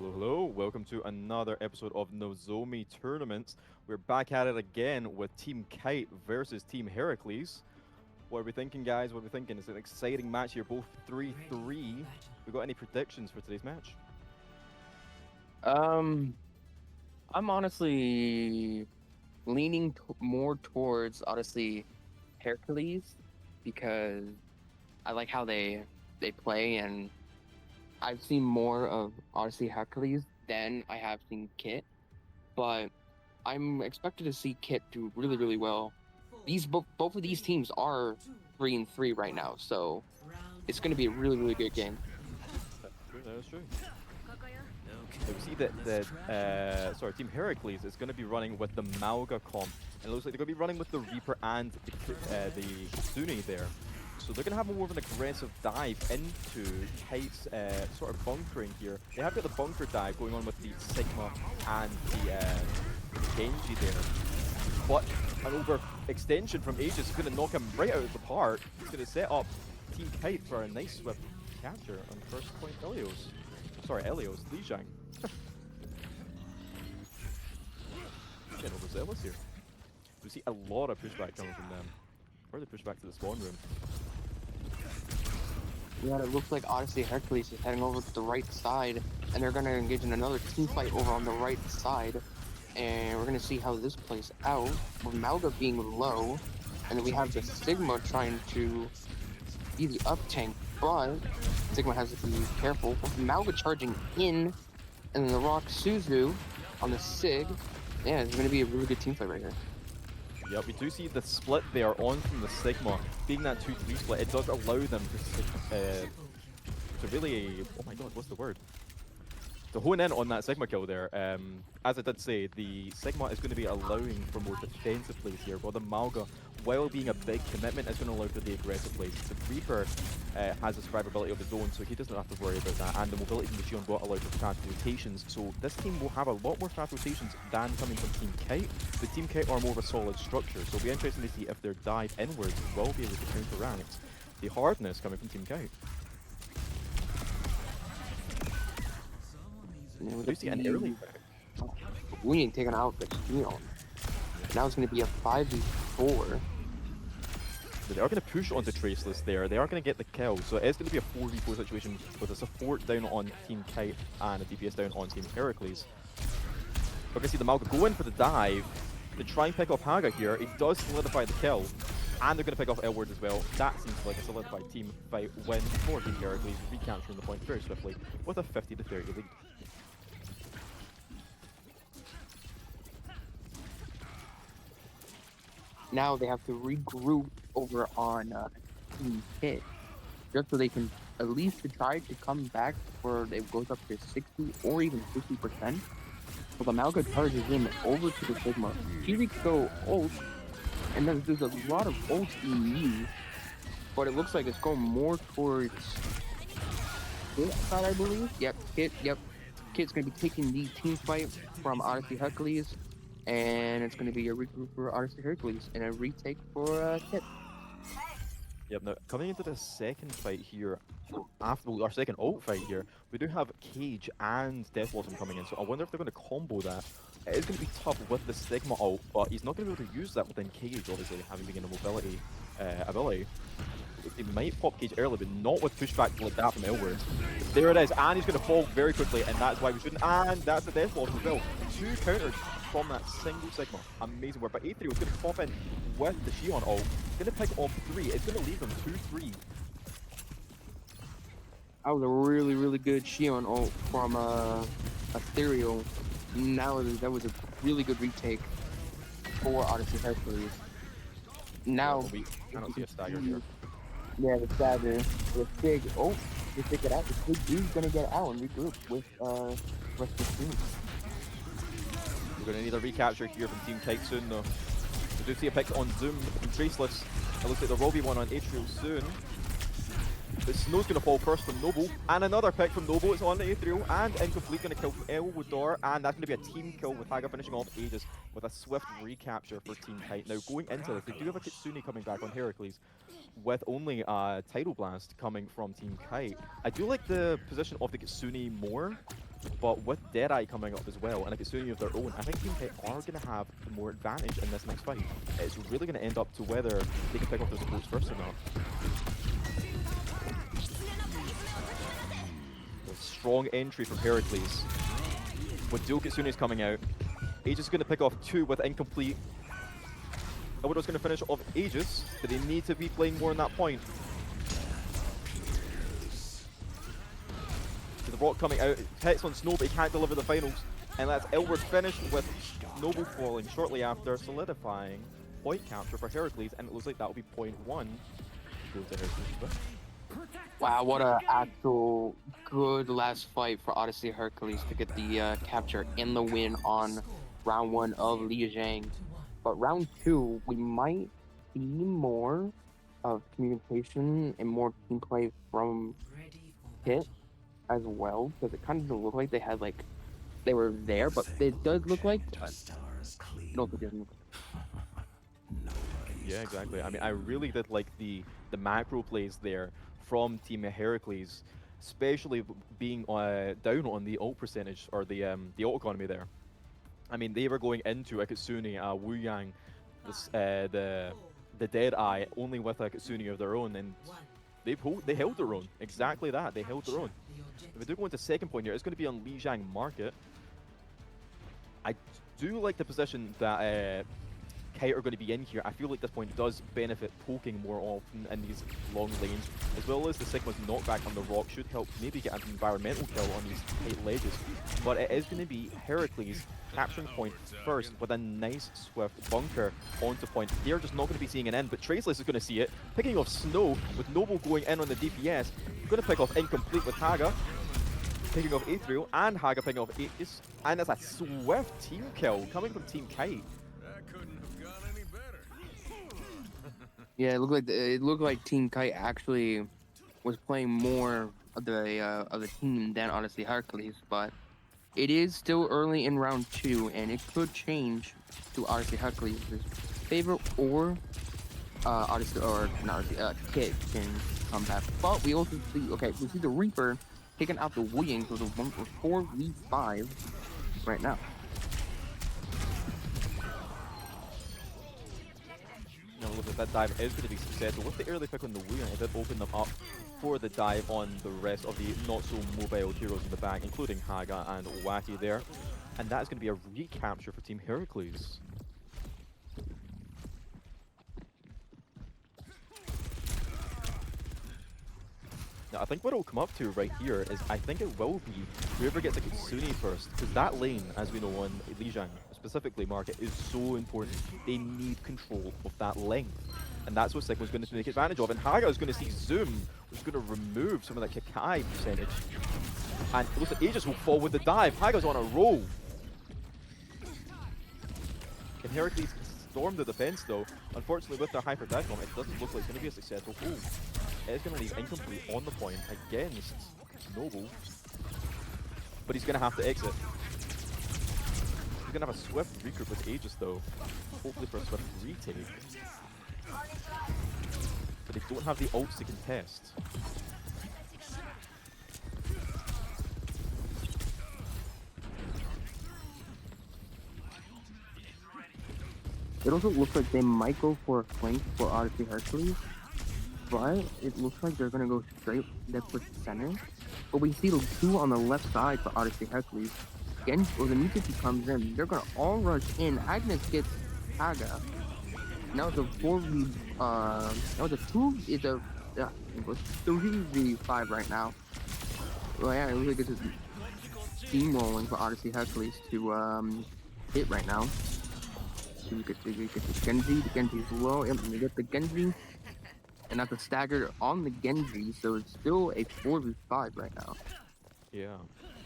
Hello, hello. Welcome to another episode of Nozomi Tournaments. We're back at it again with Team Kite versus Team Heracles. What are we thinking, guys? What are we thinking? It's an exciting match here, both 3-3. We got any predictions for today's match? Um, I'm honestly leaning more towards Odyssey Heracles because I like how they play, and I've seen more of Odyssey Heracles than I have seen Kit. But I'm expected to see Kit do really well. These both of these teams are 3-3 right now, so it's going to be a really good game. That's true. So we see that Team Heracles is going to be running with the Malga comp, and it looks like they're going to be running with the Reaper and the Kitsune there. So they're going to have more of an aggressive dive into Kite's sort of bunkering here. They have got the bunker dive going on with the Sigma and the Genji there. But an overextension from Aegis is going to knock him right out of the park. He's going to set up Team Kite for a nice swift capture on first point Elios. Sorry, Elios, Lijiang. Getting overzealous here. We see a lot of pushback coming from them. Or the pushback to the spawn room. Yeah, it looks like Odyssey Hercules is heading over to the right side, and they're going to engage in another team fight over on the right side. And we're going to see how this plays out, with Malga being low, and then we have the Sigma trying to be the up tank, but Sigma has to be careful. With Malga charging in, and then the Rock Suzu on the Sig. Yeah, it's going to be a really good team fight right here. Yeah, we do see the split there on from the Sigma. Being that 2-3 split, it does allow them to really... Oh my god, what's the word? To hone in on that Sigma kill there. As I did say, the Sigma is going to be allowing for more defensive plays here, while the Malga, while being a big commitment, is going to allow for the aggressive plays. The Reaper has the survivability of his own, so he doesn't have to worry about that, and the mobility from the Shion bot allows for fast rotations, so this team will have a lot more fast rotations than coming from Team Kite. The Team Kite are more of a solid structure, so it'll be interesting to see if their dive inwards will be able to counteract the hardness coming from Team Kite. Do you see an early pick? We ain't taking out the Shion. Now it's going to be a 5v4. So they are going to push onto Traceless there. They are going to get the kill. So it is going to be a 4v4 situation with a support down on Team Kite and a DPS down on Team Heracles. We're going to see the Malga go in for the dive to try and pick off Haga here. He does solidify the kill. And they're going to pick off Elward as well. That seems like a solidified team fight win for Team Heracles, recapturing the point very swiftly with a 50-30 lead. Now they have to regroup over on Team Kit, just so they can at least try to come back before it goes up to 60 or even 50%. So the Malga charges in over to the Sigma. Kiriko ult, and then there's a lot of ults being used, but it looks like it's going more towards Kit side, I believe. Yep, Kit, yep. Kit's going to be taking the team fight from Odyssey Hercules, and it's going to be a regroup for Odyssey Hercules and a retake for Kit. Yep, now coming into the second fight here, after our second ult fight here, we do have Cage and Death Blossom coming in, so I wonder if they're going to combo that. It is going to be tough with the Sigma ult, but he's not going to be able to use that within Cage, obviously, having been a mobility ability. He might pop Cage early, but not with pushback like that from Elward. There it is, and he's going to fall very quickly, and that's why we shouldn't. And that's the Death Blossom as well. 2 counters from that single Sigma. Amazing work. But A3 was going to pop in with the Shion ult. Going to pick off 3. It's going to leave them 2-3. That was a really good Shion ult from Ethereal. Now that was a really good retake for Odyssey Hercules. Now We cannot see a stagger here. yeah, the stagger, the Sig. Oh, they pick it out. The Sig is gonna get out and regroup with rest of the team. We're going to need a recapture here from Team Kite soon, though. We do see a pick on Zoom from Traceless. It looks like there will be one on Atrial soon. But Snow's going to fall first from Noble, and another pick from Noble. It's on the Atrial, and Incomplete going to kill from Elwodor, and that's going to be a team kill with Haga finishing off Aegis with a swift recapture for Team Kite. Now, going into this, they do have a Kitsune coming back on Heracles, with only a Tidal Blast coming from Team Kite. I do like the position of the Kitsune more, But with Deadeye coming up as well, and Akatsuki of their own, I think Team Kite are going to have the more advantage in this next fight. It's really going to end up to whether they can pick off their supports first or not. A strong entry from Heracles. With dual Kitsunes coming out, Aegis is going to pick off 2 with incomplete. Odo's going to finish off Aegis, but they need to be playing more on that point. The Rock coming out, hits on Snow, but he can't deliver the finals. And that's Elward finished with Noble falling shortly after, solidifying point capture for Heracles, and it looks like that will be point 1. Go to Heracles. Wow, what a actual good last fight for Odyssey Hercules to get the capture and the win on round 1 of Lijiang. But round 2, we might see more of communication and more team play from Kit as well, because it kind of didn't look like they had they were there, but it does look like no, it doesn't. Yeah, exactly. I mean, I really did like the macro plays there from Team Heracles, especially being down on the ult percentage or the ult economy there. I mean, they were going into Akatsuki, Wu Yang, the Deadeye only with Akatsuki of their own, and they held their own. Exactly that. They held their own. If we do go into second point here, it's going to be on Lijiang Market. I do like the position that Kite are going to be in here. I feel like this point does benefit poking more often in these long lanes, as well as the Sigma's knockback on the rock should help maybe get an environmental kill on these tight ledges. But it is going to be Heracles capturing point first with a nice swift bunker onto point. They're just not going to be seeing an end, but Traceless is going to see it, picking off Snow with Noble going in on the DPS. Going to pick off Incomplete with Haga, picking off Aethriel, and Haga picking off Aegis. And it's a swift team kill coming from Team Kite. Yeah, it looked like Team Kite actually was playing more of the team than Odyssey Hercules, but it is still early in round 2, and it could change to Odyssey Hercules' favor, or Odyssey or not Odyssey, Kit can come back. But we also see we see the Reaper taking out the Wuying, so the 4v5 right now. Now look at that dive is going to be successful. With the early pick on the Wuyang, it did open them up for the dive on the rest of the not-so-mobile heroes in the back, including Haga and Waki there. And that is going to be a recapture for Team Heracles. Now, I think what it'll come up to right here is I think it will be whoever gets a Kitsune first, because that lane, as we know on Lijiang, specifically Market, is so important. They need control of that length. And that's what Sigma's going to take advantage of. And Haga is going to see Zoom, which is going to remove some of that Kikai percentage. And it looks like Aegis will fall with the dive. Haga's on a roll. Can Heracles storm the defense though? Unfortunately, with their Hyper Dive Bomb, it doesn't look like it's going to be a successful pull. It is going to leave Incomplete on the point against Noble. But he's going to have to exit. He's going to have a swift regroup with Aegis though. Hopefully for a swift retake. But they don't have the ults to contest. It also looks like they might go for a flank for Odyssey Hercules, but it looks like they're going to go straight left with center. But we see the 2 on the left side for Odyssey Hercules. Again, when the Mutiki comes in, they're going to all rush in. Agnes gets Haga. Now it's a 4v, now it's a 2, it's a, it goes 3v5 right now. Well, yeah, it looks like it's just steamrolling for Odyssey Hercules to hit right now. So you get the Genji's low, and you get the Genji, and that's a stagger on the Genji, so it's still a 4v5 right now. Yeah,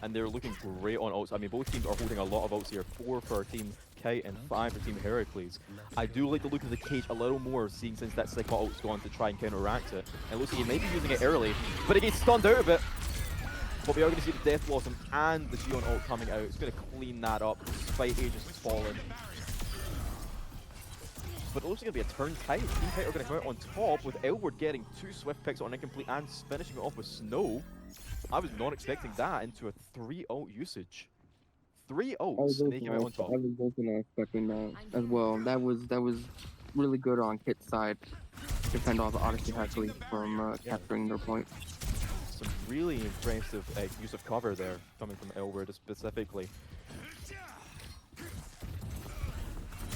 and they're looking great on ults. I mean, both teams are holding a lot of ults here. 4 for Team Kite and 5 for Team Heracles. I do like the look of the cage a little more, seeing since that Sigma ult's gone to try and counteract it. And it looks like he may be using it early, but it gets stunned out of it. But we are going to see the Death Blossom and the Gion ult coming out. It's going to clean that up, despite Aegis falling. But it looks like it'll be a turn tight. Team Kite are going to come out on top with Elward getting 2 swift picks on Incomplete and finishing it off with Snow. I was not expecting that into a 3 ult usage. 3 I was ults, and they came out on top. also not expecting that as well. That was really good on Kit's side. Defend all the Odyssey Heracles from Yeah. capturing their point. Some really impressive use of cover there, coming from Elward specifically.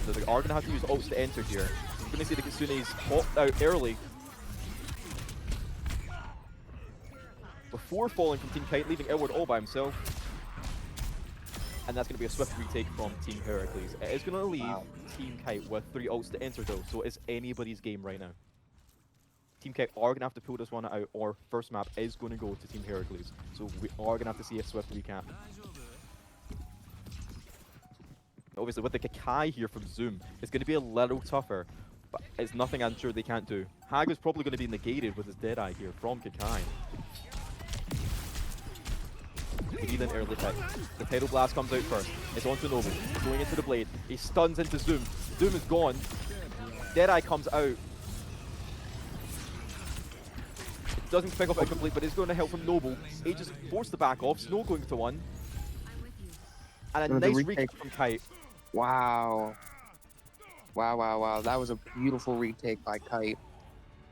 So they are going to have to use ults to enter here. We're going to see the Kitsune's popped out early. Before falling from Team Kite, leaving Elward all by himself. And that's going to be a swift retake from Team Heracles. It is going to leave Team Kite with 3 ults to enter though, so it's anybody's game right now. Team Kite are going to have to pull this one out, or first map is going to go to Team Heracles. So we are going to have to see a swift recap. Obviously, with the Kakai here from Zoom, it's going to be a little tougher, but it's nothing I'm sure they can't do. Hag is probably going to be negated with his Deadeye here from Kakai. We need an early pick. The Tidal Blast comes out first. It's onto Noble. Going into the Blade. He stuns into Zoom. Zoom is gone. Deadeye comes out. Doesn't pick off it complete, but is going to help from Noble. He just forced the back off. Snow going to 1. And a nice retake from Kite. Wow. Wow. That was a beautiful retake by Kite.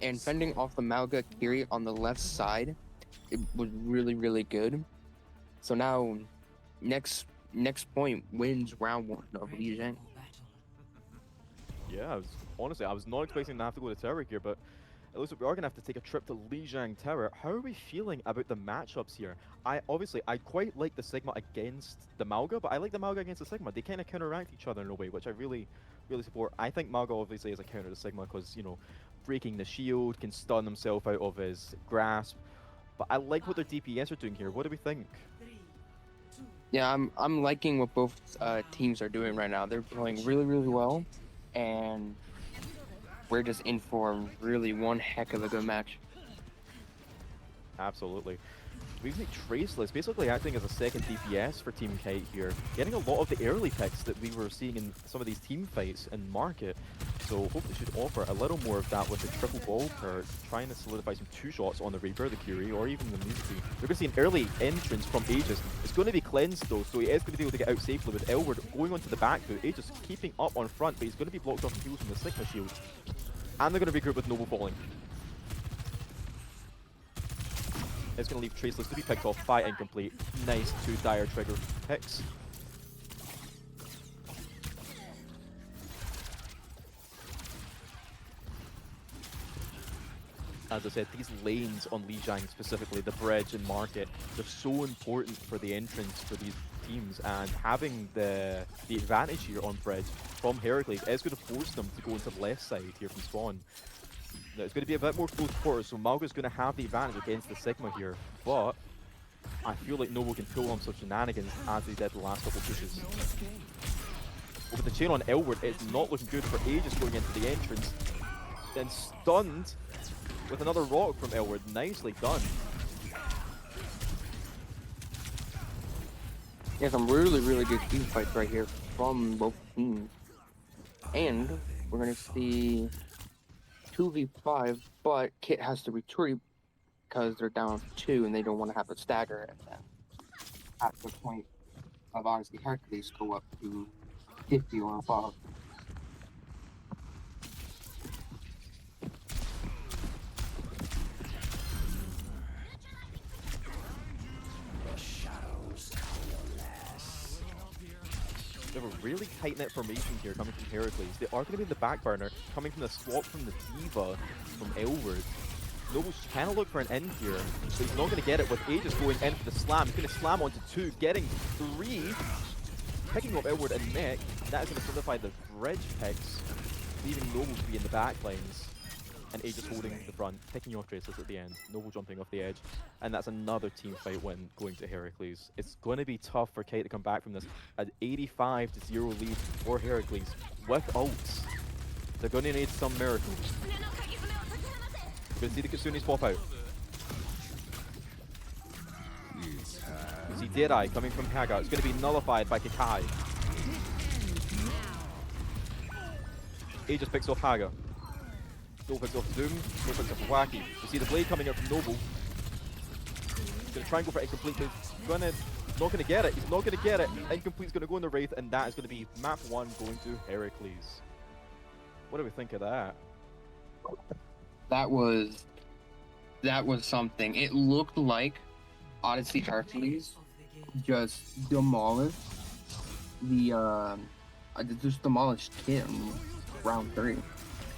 And fending off the Malga Kiri on the left side, it was really, really good. So now, next point wins round 1 of Lijiang. Yeah, honestly, I was not expecting to have to go to Terror here, but it looks like we are going to have to take a trip to Lijiang Tower. How are we feeling about the matchups here? I quite like the Sigma against the Malga, but I like the Malga against the Sigma. They kind of counteract each other in a way, which I really support. I think Malga obviously is a counter to Sigma because, you know, breaking the shield, can stun himself out of his grasp. But I like what their DPS are doing here. What do we think? Yeah, I'm liking what both teams are doing right now. They're playing really, really well, and we're just in for really one heck of a good match. Absolutely. We've got Traceless basically acting as a second DPS for Team Kite here, getting a lot of the early picks that we were seeing in some of these team fights in Market. So hopefully should offer a little more of that with the triple ball perk, trying to solidify some 2 shots on the Reaper, the Curie, or even the Musi. We're going to see an early entrance from Aegis. It's going to be cleansed though, so he is going to be able to get out safely with Elward going onto the back foot. Aegis keeping up on front, but he's going to be blocked off the heels from the Sigma shield. And they're going to regroup with Noble falling. It's going to leave Traceless to be picked off. Fight incomplete. Nice 2 dire trigger picks. As I said, these lanes on Lijiang specifically, the bridge and Market, they're so important for the entrance for these teams, and having the advantage here on bridge from Heracles is going to force them to go into the left side here from Spawn. Now, it's going to be a bit more close quarters, so Malga's going to have the advantage against the Sigma here, but I feel like Noble can pull on some shenanigans as he did the last couple pushes. With the chain on Elward, it's not looking good for Aegis going into the entrance. Then stunned with another rock from Elward. Nicely done. Yeah, some really, really good team fights right here from both teams. And we're going to see 2v5, but Kit has to retreat because they're down 2 and they don't want to have a stagger at the point of Odyssey Heracles go up to 50 or above. They have a really tight-knit formation here coming from Heracles. They are going to be in the back burner, coming from the swap from the Diva from Elward. Noble's trying to look for an in here, but he's not going to get it with Aegis going in for the slam. He's going to slam onto 2, getting 3, picking up Elward and Nick. That is going to solidify the bridge picks, leaving Noble to be in the back lines. And Aegis holding the front, picking off Traceless at the end. Noble jumping off the edge. And that's another team fight win going to Heracles. It's going to be tough for Kite to come back from this. An 85-0 lead for Heracles with ults. They're going to need some miracles. We're going to see the Kitsune's pop out. You see Deadeye coming from Haga. It's going to be nullified by Kakai. Aegis picks off Haga. Noble picks off Zoom. Noble picks off Wacky. You see the blade coming out from Noble. He's going to try and go for incomplete. But he's not gonna get it. He's not gonna get it. Incomplete's gonna go in the Wraith, and that is gonna be map 1 going to Heracles. What do we think of that? That was something. It looked like Odyssey Heracles just demolished Kit in round 3.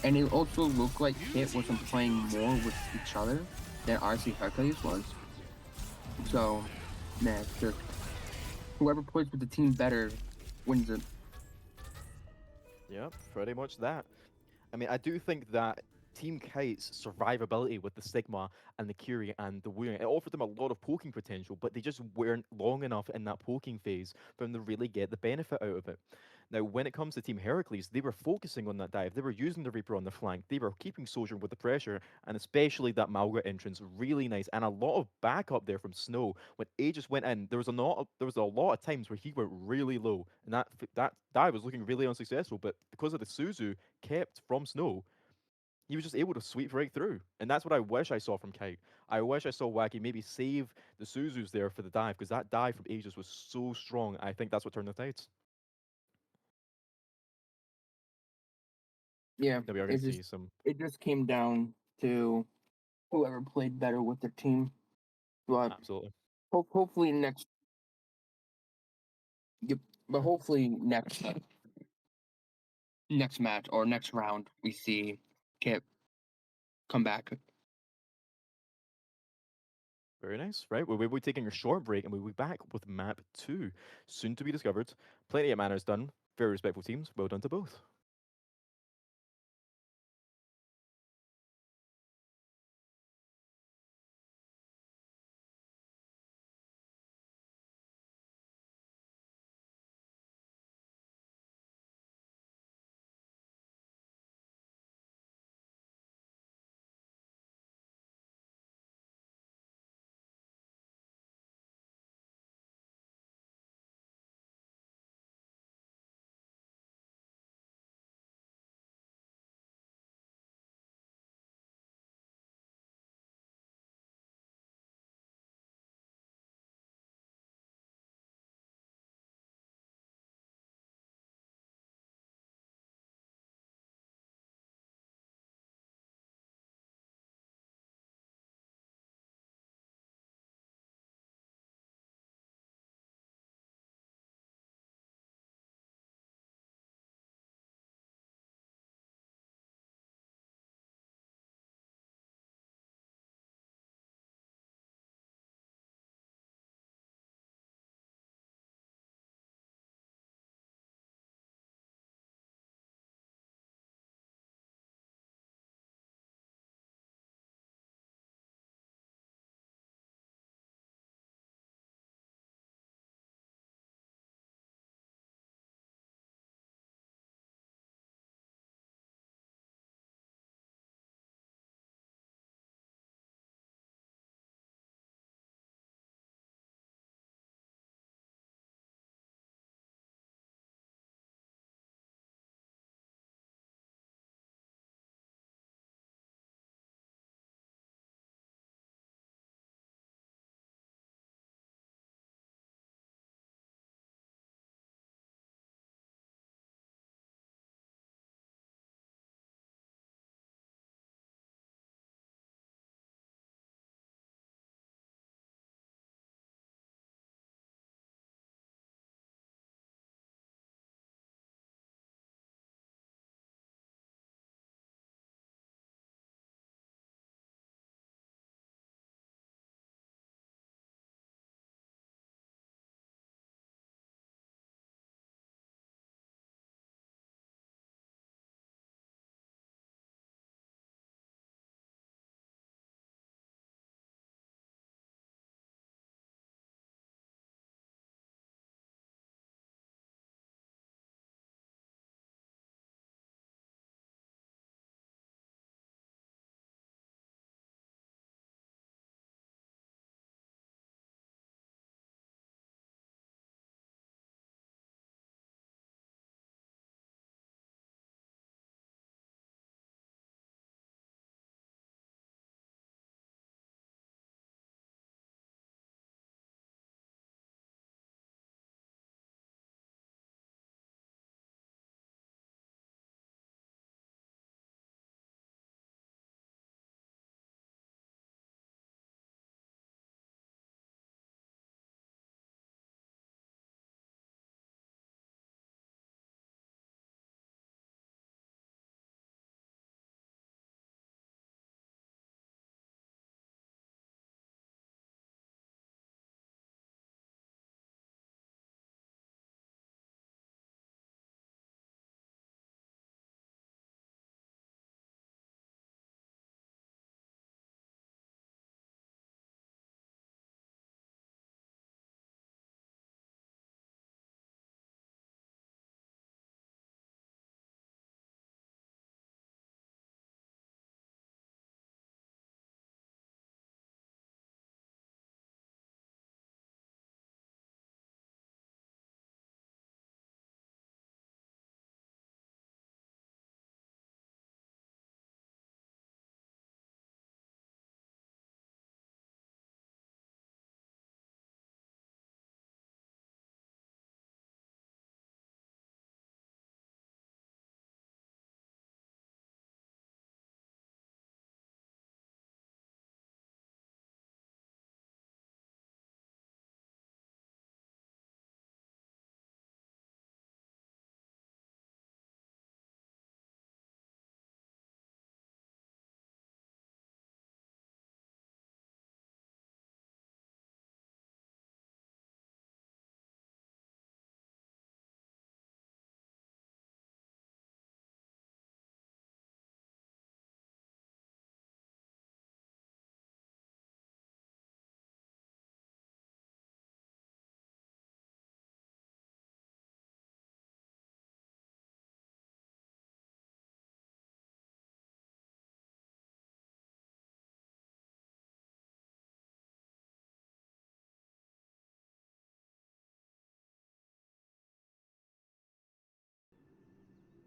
And it also looked like Kit wasn't playing more with each other than Odyssey Heracles was. So, man, just whoever plays with the team better wins it. Yep, pretty much that. I mean, I do think that Team Kite's survivability with the Sigma and the Curie and the Wooing, it offered them a lot of poking potential, but they just weren't long enough in that poking phase for them to really get the benefit out of it. Now, when it comes to Team Heracles, they were focusing on that dive. They were using the Reaper on the flank. They were keeping Sojourn with the pressure, and especially that Malga entrance, really nice. And a lot of backup there from Snow. When Aegis went in, there was a lot of times where he went really low, and that dive was looking really unsuccessful. But because of the Suzu kept from Snow, he was just able to sweep right through. And that's what I wish I saw from Kite. I wish I saw Wacky maybe save the Suzus there for the dive, because that dive from Aegis was so strong. I think that's what turned the tides. Yeah, That we are going to see some. it just came down to whoever played better with their team. But Absolutely. hopefully next, yep, but hopefully next match or next round we see Kip come back. Very nice. Right. We'll be taking a short break and we'll be back with map 2, soon to be discovered. Plenty of manners done. Very respectful teams. Well done to both.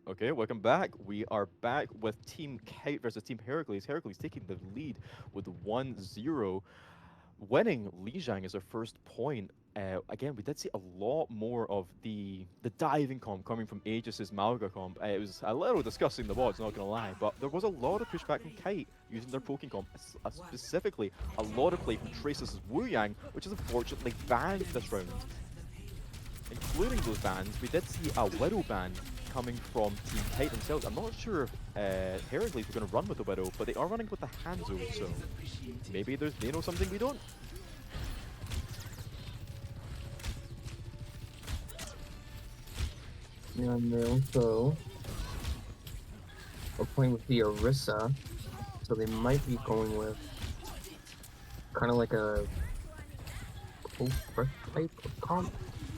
Okay, welcome back. We are back with Team Kite versus Team Heracles. Heracles taking the lead with 1-0. Winning Lijiang is our first point. Again, we did see a lot more of the diving comp coming from Aegis's Malga comp. It was a little discussing the mods, not gonna lie, but there was a lot of pushback from Kite using their poking comp, specifically a lot of play from Tracer's Wu Yang, which is unfortunately banned this round. Including those bans, we did see a Widow ban coming from Team Kite themselves. I'm not sure if Heracles were going to run with the Widow, but they are running with the Hanzo, so maybe they know something we don't. Yeah, and they also are playing with the Orisa, so they might be going with kind of like a cold breath type of comp.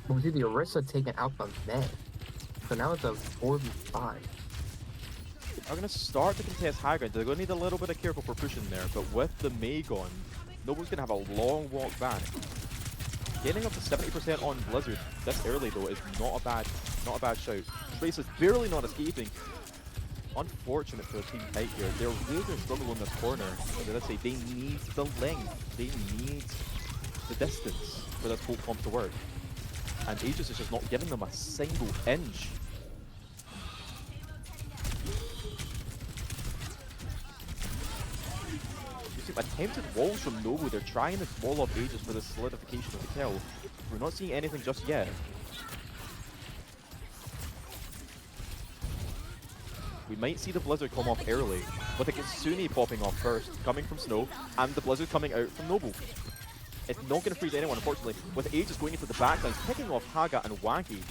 But we see the Orisa taking out the Med, so now it's a 4v5. Are going to start to contest high ground. They're going to need a little bit of careful for pushing there, but with the Mei gone, Noble's going to have a long walk back. Getting up to 70% on Blizzard this early though is not a bad shout. Trace is barely not escaping. Unfortunate for Team Kite here. They're really going to struggle in this corner. But let's say they need the length. They need the distance for this whole comp to work. And Aegis is just not giving them a single inch. You see attempted walls from Nobu. They're trying to wall up Aegis for the solidification of the kill. We're not seeing anything just yet. We might see the Blizzard come off early, with the Kitsune popping off first, coming from Snow, and the Blizzard coming out from Noble. It's not going to freeze anyone, unfortunately, with Aegis going into the backlines, picking off Haga and Wacky.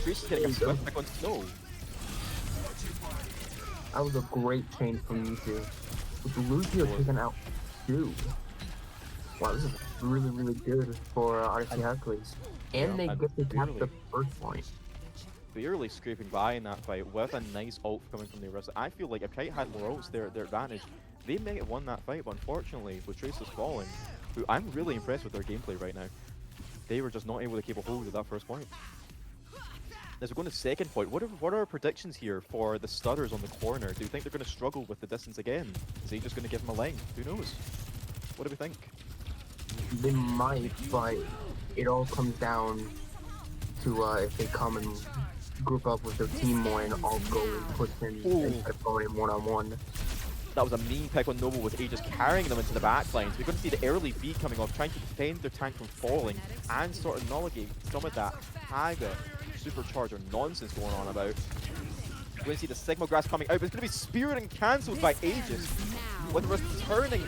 Trace is getting a swift pick on Snow. That was a great change from you two. With Lucio taking out 2. Wow, this is really, really good for Odyssey Heracles. And they get to tap the first point. Barely scraping by in that fight with a nice ult coming from the Orisa. I feel like if Kite had more ults, their advantage, they may have won that fight, but unfortunately, with Tracer's falling, who I'm really impressed with their gameplay right now, they were just not able to keep a hold of that first point. As we go to the second point, what are our predictions here for the Stutters on the corner? Do you think they're going to struggle with the distance again? Is he just going to give them a line? Who knows? What do we think? They might, but it all comes down to if they come and group up with their team more and all go and push in instead of going one-on-one. That was a mean pick on Noble with Aegis carrying them into the backlines. We're going to see the early beat coming off, trying to defend their tank from falling and sort of nullify some of that Haga supercharger nonsense going on about. We're going to see the Sigma Grass coming out, but it's going to be speared and cancelled by Aegis with returning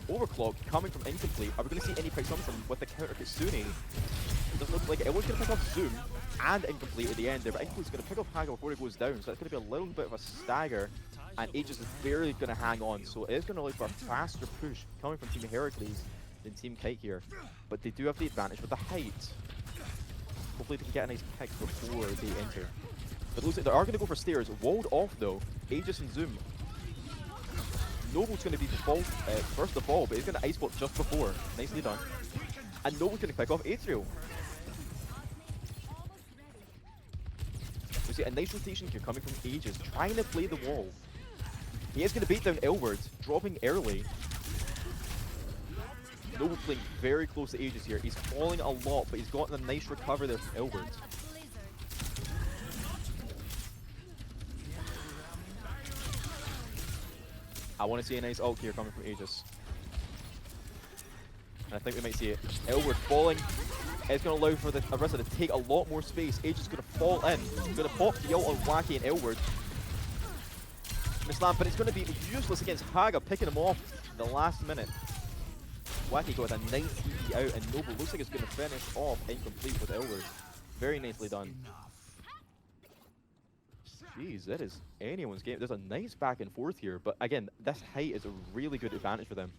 Overclock coming from Incomplete. Are we going to see any picks on from with the counter Kitsune? It doesn't look like it. Everyone's going to pick up Zoom and Incomplete at the end there, but Incomplete's going to pick up Haga before he goes down, so it's going to be a little bit of a stagger, and Aegis is barely going to hang on, so it is going to look for a faster push coming from Team Heracles than Team Kite here, but they do have the advantage with the height. Hopefully they can get a nice pick before they enter. But it looks like they are going to go for stairs, walled off though, Aegis and Zoom. Noble's going to be the fall, first of all, but he's going to ice block just before. Nicely done. And Noble's going to pick off Atrial. We see a nice rotation here coming from Aegis, trying to play the wall. He is going to beat down Elward, dropping early. Noble playing very close to Aegis here. He's falling a lot, but he's gotten a nice recover there from Elward. I want to see a nice ult here coming from Aegis. And I think we might see it. Elward falling. It's going to allow for the Orisa to take a lot more space. Aegis is going to fall in. He's going to pop the ult on Wacky and Elward. Mislam, but it's going to be useless against Haga, picking him off in the last minute. Wacky got a nice EE out, and Noble looks like it's going to finish off Incomplete with Elward. Very nicely done. Jeez, that is anyone's game. There's a nice back and forth here, but again, this height is a really good advantage for them.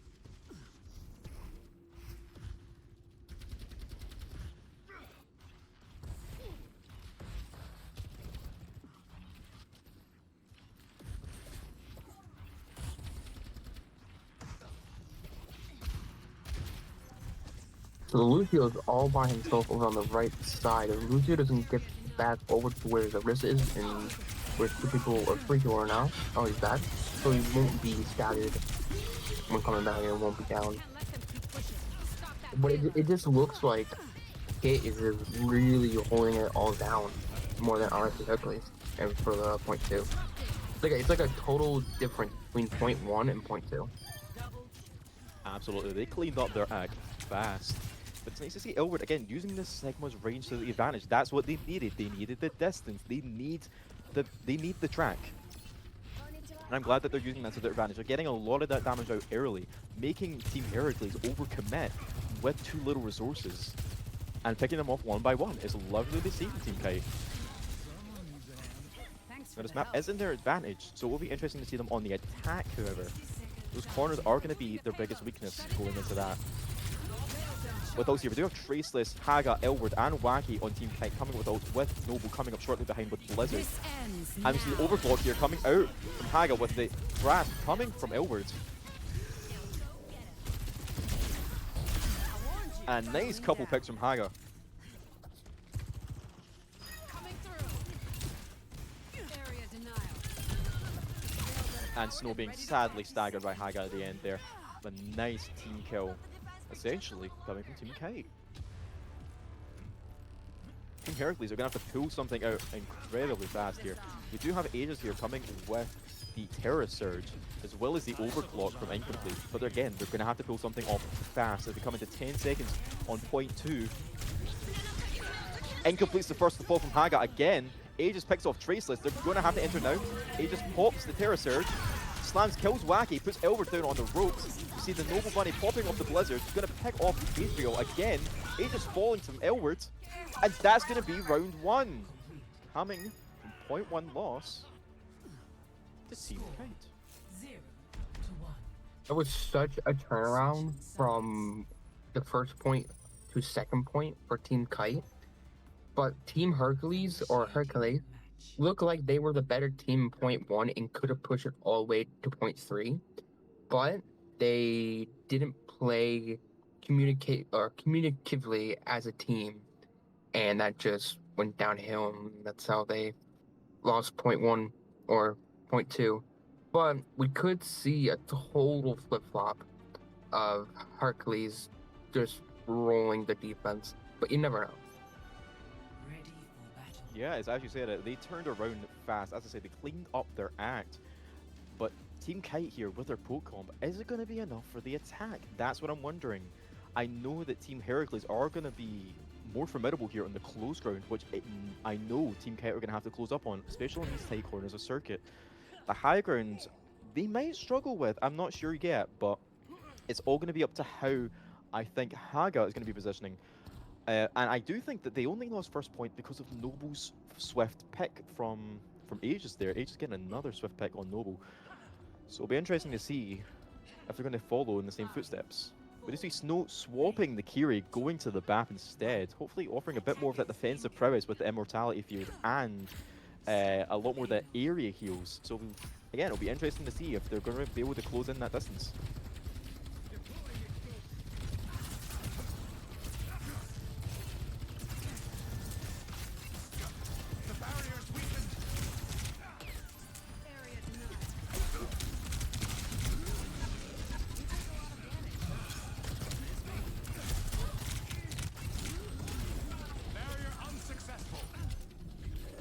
So Lucio is all by himself over on the right side. If Lucio doesn't get back over to where the wrist is and where two people or three people are now, oh, he's back. So he won't be staggered when coming back and won't be down. But it just looks like Kate is just really holding it all down more than honestly Heracles and for the point two. It's like a total difference between point one and point two. Absolutely, they cleaned up their act fast. But it's nice to see Elwood again using this Sigma's range to the advantage. That's what they needed. They needed the distance. They need the track. And I'm glad that they're using that to their advantage. They're getting a lot of that damage out early, making Team Heracles overcommit with too little resources. And picking them off one by one is lovely to see from Team Kite. Now this map is in their advantage, so it will be interesting to see them on the attack, however. Those corners are going to be their biggest weakness going into that. With ults here, we do have Traceless, Haga, Elward, and Wacky on Team Kite coming with ults, with Noble coming up shortly behind with Blizzard. And we see the overclock here coming out from Haga with the grasp coming from Elward. A nice couple picks from Haga. And Snow being sadly staggered by Haga at the end there. A nice team kill, essentially, coming from Team Kite. Team Heracles are going to have to pull something out incredibly fast here. We do have Aegis here coming with the Terra Surge, as well as the Overclock from Incomplete. But again, they're going to have to pull something off fast as we come into 10 seconds on point two. Incomplete's the first to fall from Haga again. Aegis picks off Traceless. They're going to have to enter now. Aegis pops the Terra Surge. Slams, kills Wacky, puts Elward down on the ropes. You see the Noble Bunny popping off the Blizzard. He's going to pick off Gabriel again. Aegis falling from Elward. And that's going to be round one. Coming from point one loss to Team Kite. It was such a turnaround from the first point to second point for Team Kite. But Team Hercules or Hercules looked like they were the better team in point one and could have pushed it all the way to point three. But they didn't play communicatively as a team. And that just went downhill. And that's how they lost point one or point two. But we could see a total flip-flop of Hercules just rolling the defense. But you never know. Yeah, as you said, they turned around fast. As I said, they cleaned up their act. But Team Kite here with their poke comp, is it going to be enough for the attack? That's what I'm wondering. I know that Team Heracles are going to be more formidable here on the close ground, which I know Team Kite are going to have to close up on, especially on these tight corners of circuit. The high ground, they might struggle with. I'm not sure yet, but it's all going to be up to how I think Haga is going to be positioning. And I do think that they only lost first point because of Noble's swift pick from Aegis there. Aegis getting another swift pick on Noble. So it'll be interesting to see if they're going to follow in the same footsteps. We do see Snow swapping the Kiri, going to the BAP instead, hopefully offering a bit more of that defensive prowess with the Immortality Field and a lot more of the area heals. So again, it'll be interesting to see if they're going to be able to close in that distance.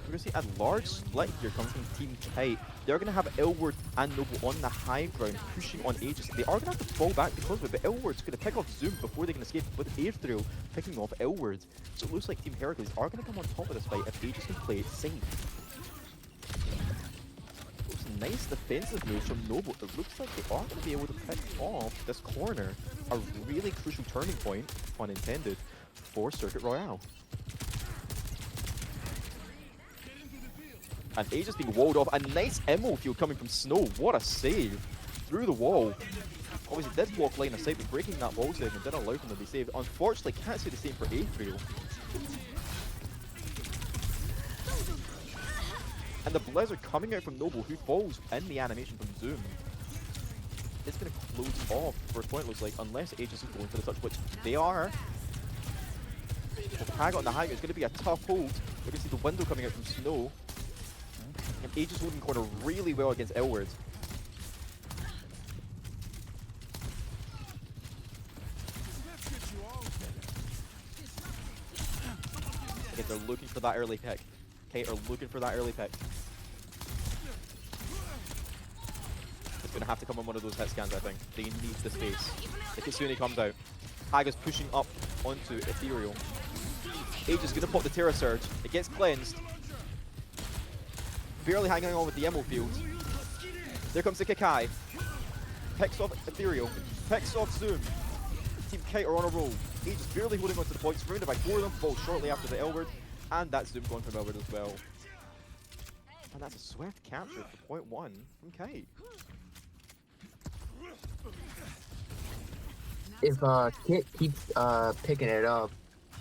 We're going to see a large split here coming from Team Kite. They're going to have Elward and Noble on the high ground, pushing on Aegis. They are going to have to fall back because of it, but Elward's going to pick off Zoom before they can escape, with Airthrill picking off Elward. So it looks like Team Heracles are going to come on top of this fight if Aegis can play it safe. Those nice defensive moves from Noble. It looks like they are going to be able to pick off this corner, a really crucial turning point, pun intended, for Circuit Royale. And Aegis being walled off. A nice ammo field coming from Snow. What a save. Through the wall. Obviously did block line of sight, but breaking that wall segment didn't allow him to be saved. Unfortunately, can't say the same for Aethriel. And the Blizzard coming out from Noble, who falls in the animation from Zoom. It's going to close off first point, looks like, unless Aegis is going for the touch, which they are. Haga on the high, it's going to be a tough hold. We can see the window coming out from Snow. And Aegis holding corner really well against Elward. Again, they're looking for that early pick. Kite are looking for that early pick. It's going to have to come on one of those hit scans, I think. They need the space. The Kitsune comes out. Haga's pushing up onto Ethereal. Aegis going to pop the Terra Surge. It gets cleansed. Barely hanging on with the Emo field. There comes the Kakai. Picks off Ethereal. Picks off Zoom. Team Kite are on a roll. Aegis barely holding onto the point. Surrounded by 4 of them. Falls shortly after the Elward. And that's Zoom going from Elward as well. And that's a swift capture for point 1 from Kite. If Kit keeps picking it up,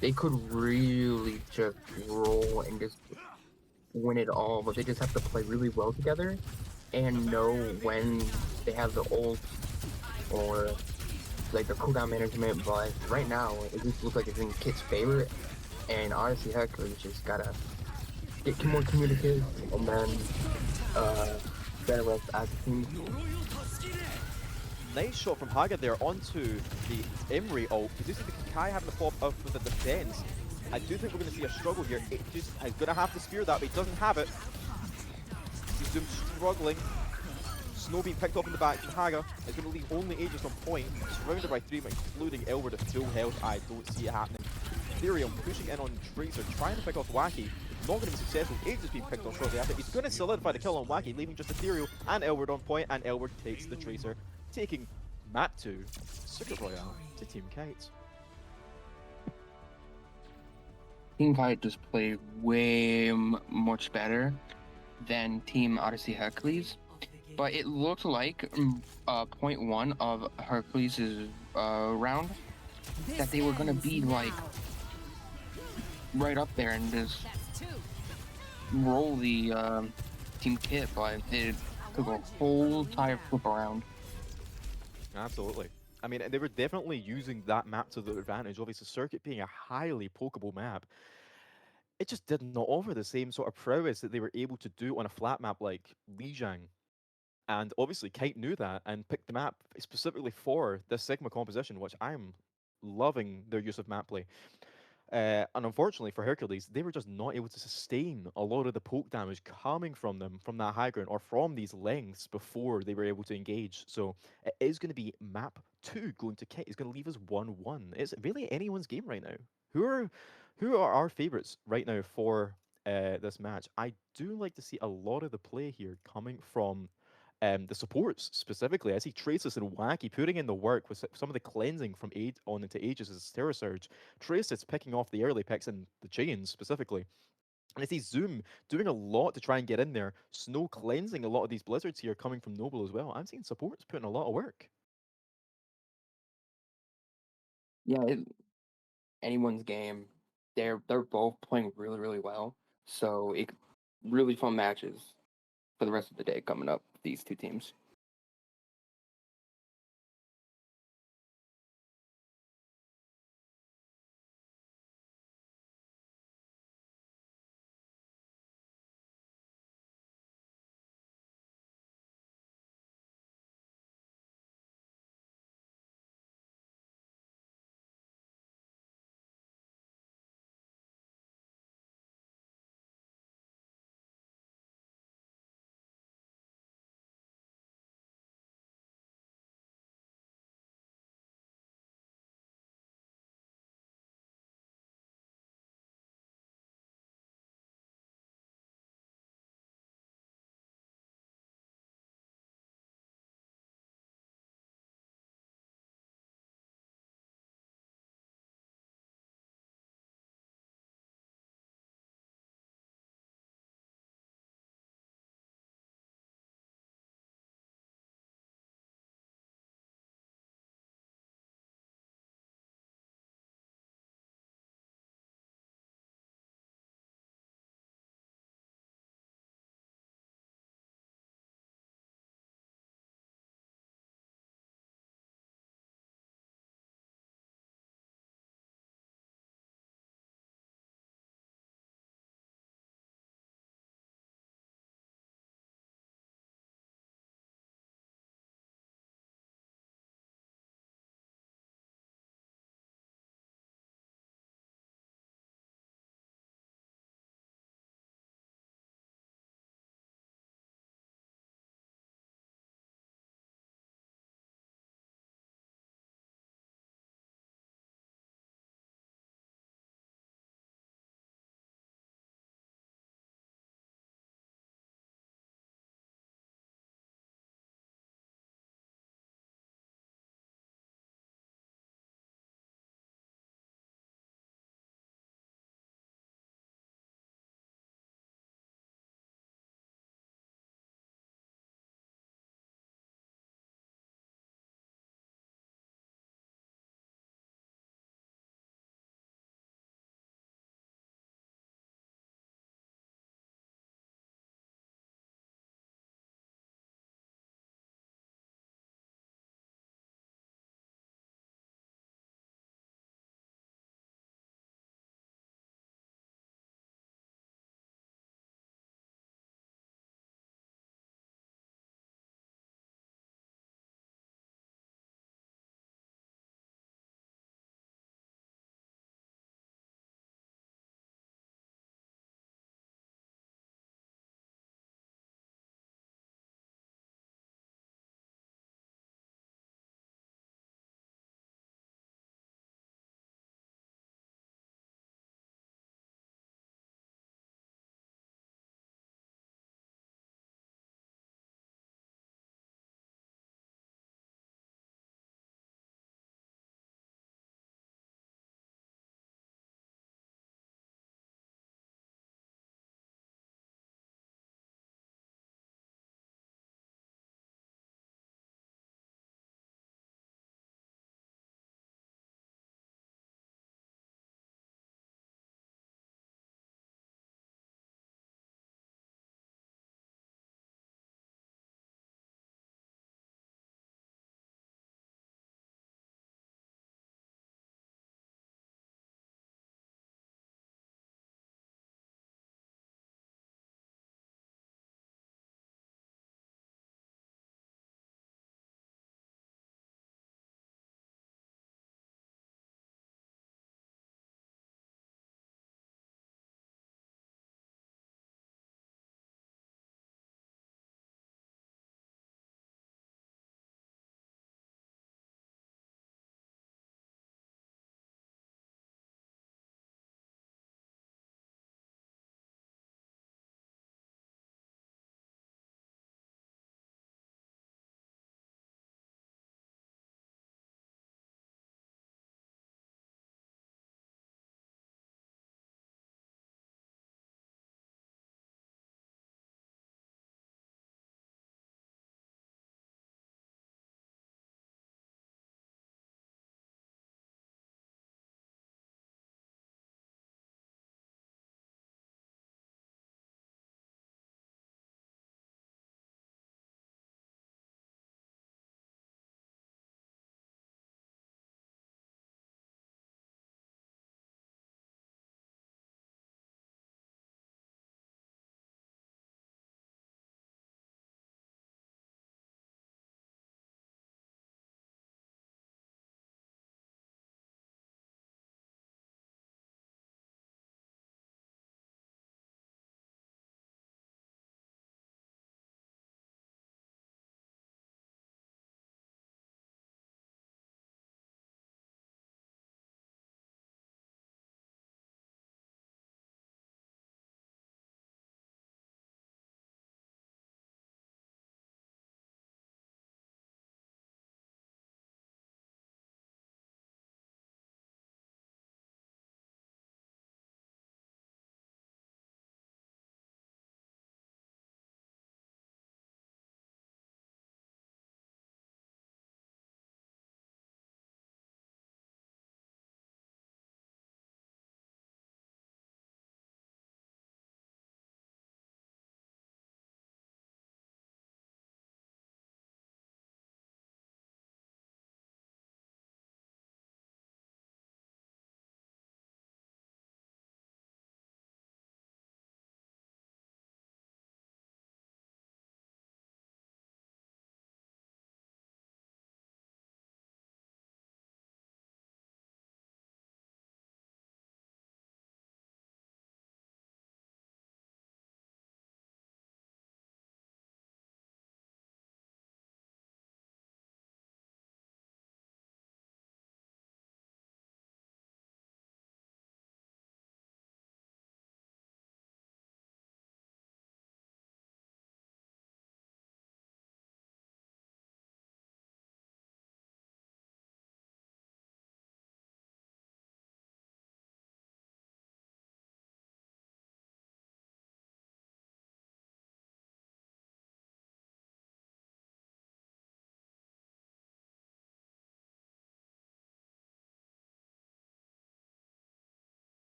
they could really just roll and just win it all, but they just have to play really well together and know when they have the ult or like the cooldown management. But right now, it just looks like it's in Kit's favor, and Odyssey Heracles just gotta get more communicative and then better us as a team. Nice shot from Haga there onto the Emery ult. You do see the Kakai having to pop up with the defense. I do think we're going to see a struggle here. It just is going to have to spear that, but he doesn't have it. He's Zoom struggling. Snow being picked up in the back. Haga is going to leave only Aegis on point. Surrounded by 3, including Elward at full health. I don't see it happening. Ethereum pushing in on Tracer, trying to pick off Wacky. Not going to be successful. Aegis being picked off shortly after. He's going to solidify the kill on Wacky, leaving just Ethereal and Elward on point, and Elward takes the Tracer, taking map 2, Circuit Royale, to Team Kite. Team Kite just played way much better than Team Odyssey Heracles, but it looked like point 1 of Heracles' round that they were going to be like right up there and just roll the Team Kit, but it took a whole entire flip around. Absolutely. I mean, they were definitely using that map to their advantage. Obviously, Circuit being a highly pokeable map, it just did not offer the same sort of prowess that they were able to do on a flat map like Lijiang. And obviously, Kite knew that and picked the map specifically for this Sigma composition, which I'm loving their use of map play. And unfortunately for Hercules, they were just not able to sustain a lot of the poke damage coming from them from that high ground or from these lengths before they were able to engage. So it is going to be map 2 going to Kite. It's going to leave us 1-1. It's really anyone's game right now. Who are our favorites right now for this match? I do like to see a lot of the play here coming from the supports specifically. I see Traces and Wacky putting in the work with some of the cleansing from Aid on into Aegis' Terra Surge. Traces picking off the early picks and the chains specifically. And I see Zoom doing a lot to try and get in there. Snow cleansing a lot of these blizzards here coming from Noble as well. I'm seeing supports putting a lot of work. Yeah, anyone's game. They're both playing really well. So it really fun matches for the rest of the day coming up. These two teams.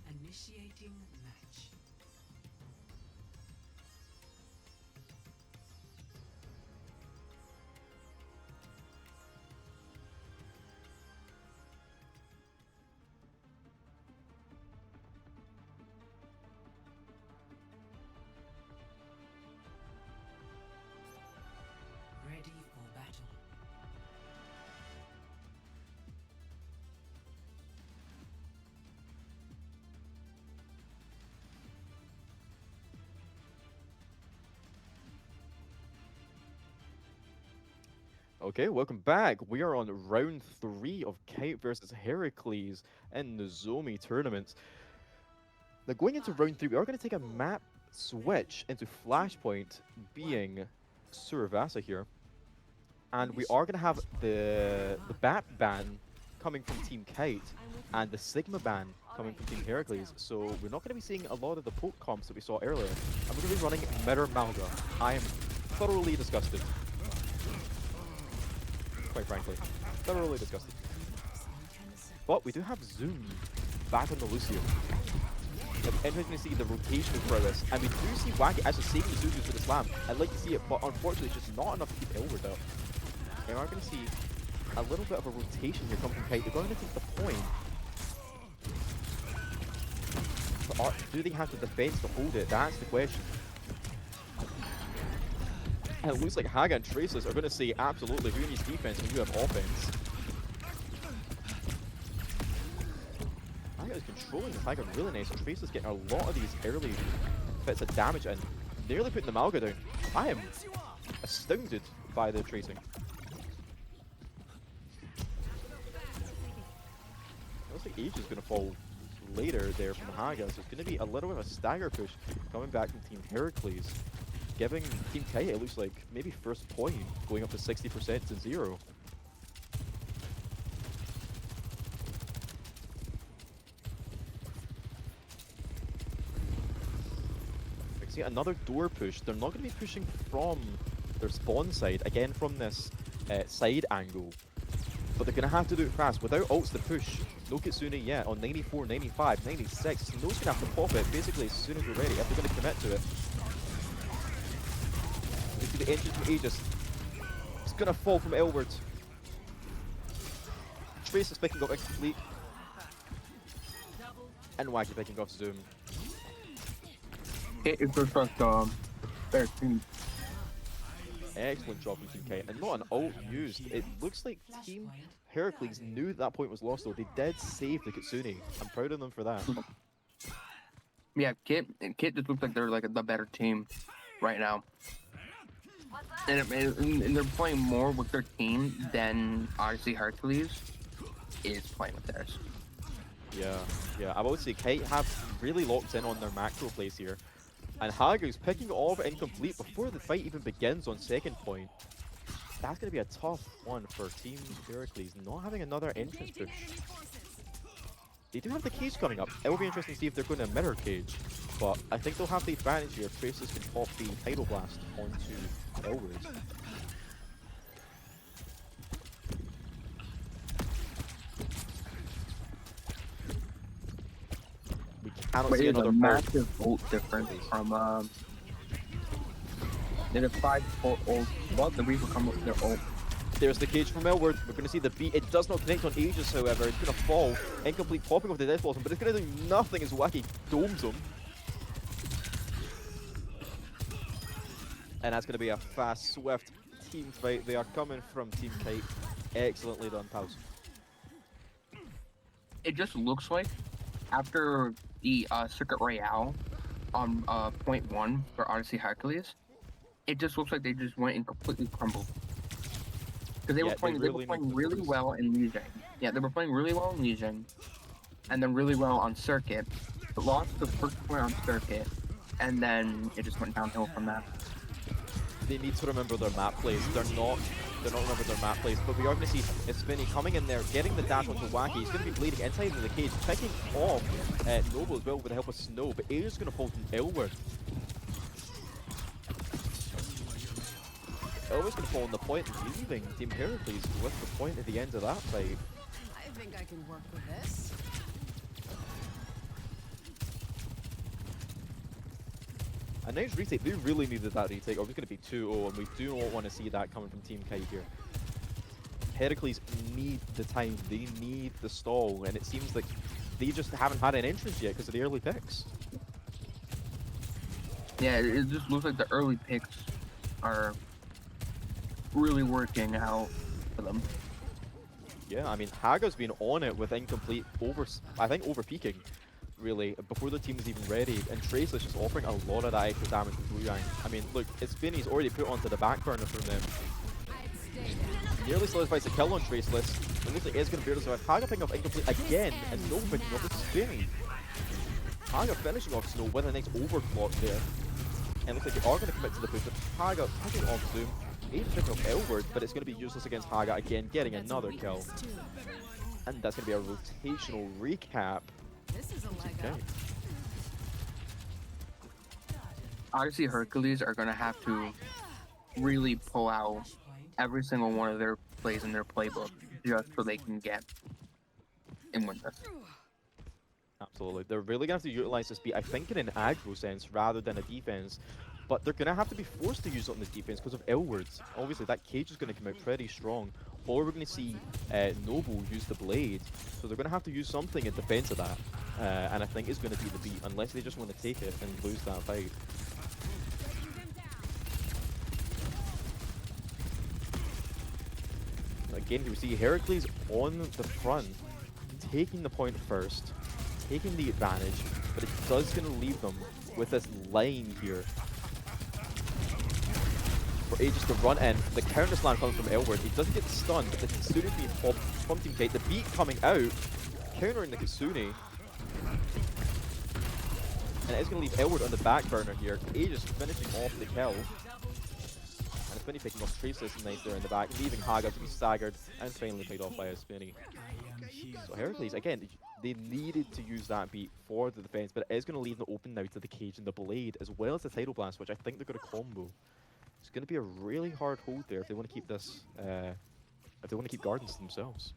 Initiating match. Ready for battle. Okay, welcome back. We are on round 3 of Kite versus Heracles in Nozomi tournaments. Now, going into round 3, we are going to take a map switch into Flashpoint, being Suravasa here. And we are going to have the BAP ban coming from Team Kite and the Sigma ban coming from Team Heracles. So we're not going to be seeing a lot of the poke comps that we saw earlier. And we're going to be running Mirror Malga. I am thoroughly disgusted. Quite frankly. Thoroughly disgusted. But we do have Zoom back on the Lucio. It's interesting to see the rotation of prowess. And we do see Wacky actually saving the Zuzu for the slam. I'd like to see it, but unfortunately it's just not enough to keep Elward up. And we're going to see a little bit of a rotation here coming from Kite. They're going to take the point. But do they have the defense to hold it? That's the question. And it looks like Haga and Traceless are going to say absolutely who needs defense and who have offense. Haga is controlling the Tiger really nice. Traceless getting a lot of these early bits of damage and nearly putting the Malga down. I am astounded by the tracing. Looks like Age is going to fall later there from Haga, so it's going to be a little bit of a stagger push coming back from Team Heracles, giving Team Kite, it looks like, maybe first point, going up to 60% to 0. I see another door push. They're not going to be pushing from their spawn side, again from this side angle. But they're going to have to do it fast. Without ults to push, no Kitsune yet on 94, 95, 96. Snow's going to have to pop it basically as soon as we're ready, if they're going to commit to it. You see the entrance from Aegis. It's going to fall from Elward. Trace is picking up Incomplete. And Wacky picking off Zoom. It's just like 13. Excellent job from Team Kite, and not an ult used. It looks like Team Heracles knew that point was lost though. They did save the Kitsune. I'm proud of them for that. Yeah, Kit just looks like they're like the better team right now. And they're playing more with their team than Odyssey Hercules is playing with theirs. Yeah, I would say Kite have really locked in on their macro plays here. And Hagu's picking it off Incomplete before the fight even begins on second point. That's going to be a tough one for Team Heracles, not having another entrance push. They do have the cage coming up. It will be interesting to see if they're going to mirror cage. But I think they'll have the advantage here. Traces can pop the Tidal Blast onto Elwood. We cannot see another massive ult difference from they have 5 ult. Well, the Reaper come with their ult. There's the cage from Elward. We're going to see the beat. It does not connect on Aegis, however. It's going to fall. Incomplete popping off the Death Blossom, but it's going to do nothing as Wacky domes him. And that's going to be a fast, swift team fight. They are coming from Team Kite. Excellently done, pals. It just looks like after the Circuit Royale on point 1 for Odyssey Hercules, it just looks like they just went and completely crumbled. Because they were playing really well in Legion. Yeah, they were playing really well in Legion, and then really well on Circuit, but lost the first point on Circuit, and then it just went downhill from that. They need to remember their map plays. They're not remembering their map plays, but we are going to see Spinny coming in there, getting the dash onto Wacky. He's going to be bleeding inside of the cage, picking off Noble as well with the help of Snow, but A's going to fall from Elward. Elward's going to fall on the point, leaving Team Heracles with the point at the end of that fight. think I can work with this. A nice retake. They really needed that retake, or it was going to be 2-0, and we do not want to see that coming from Team Kite here. Heracles need the time. They need the stall, and it seems like they just haven't had an entrance yet because of the early picks. Yeah, it just looks like the early picks are really working out for them. Yeah, I mean, Haga's been on it with incomplete I think over peaking, really, before the team is even ready, and Trace is just offering a lot of that extra damage to Blue Yang. I mean, look, Spinny's already put onto the back burner from them. Nearly solidifies the kill on Traceless. It looks like it's going to be able to survive. Haga picking off incomplete again, and Snow picking off the Spinny. Haga finishing off Snow with a nice overclock there. And looks like they are going to commit to the push, but Haga picking off Zoom. Even picking off Elward, but it's going to be useless against Haga again, getting another kill. And that's going to be a rotational recap. This is a leg Okay. up. Odyssey Heracles are going to have to really pull out every single one of their plays in their playbook just so they can get and win this. Absolutely. They're really going to have to utilize this beat, I think, in an aggro sense rather than a defense. But they're going to have to be forced to use it on this defense because of Elwards. Obviously, that cage is going to come out pretty strong. Or we're going to see Noble use the blade. So they're going to have to use something in defense of that. And I think it's going to be the beat, unless they just want to take it and lose that fight. Again, you see Heracles on the front, taking the point first, taking the advantage, but it does going to leave them with this line here for Aegis to run in. The counter slam comes from Elward. He doesn't get stunned, but the Kitsune being popped from Team Kite. The beat coming out, countering the Kitsune. And it's going to leave Elward on the back burner here. Aegis finishing off the kill. And Spinny picking off Traceless nice there in the back, leaving Haga to be staggered and finally picked off by a Spinny. So Heracles, again, they needed to use that beat for the defense, but it is going to leave them open now to the cage and the blade, as well as the Tidal Blast, which I think they're going to combo. It's going to be a really hard hold there if they want to keep this, if they want to keep Gardens to themselves.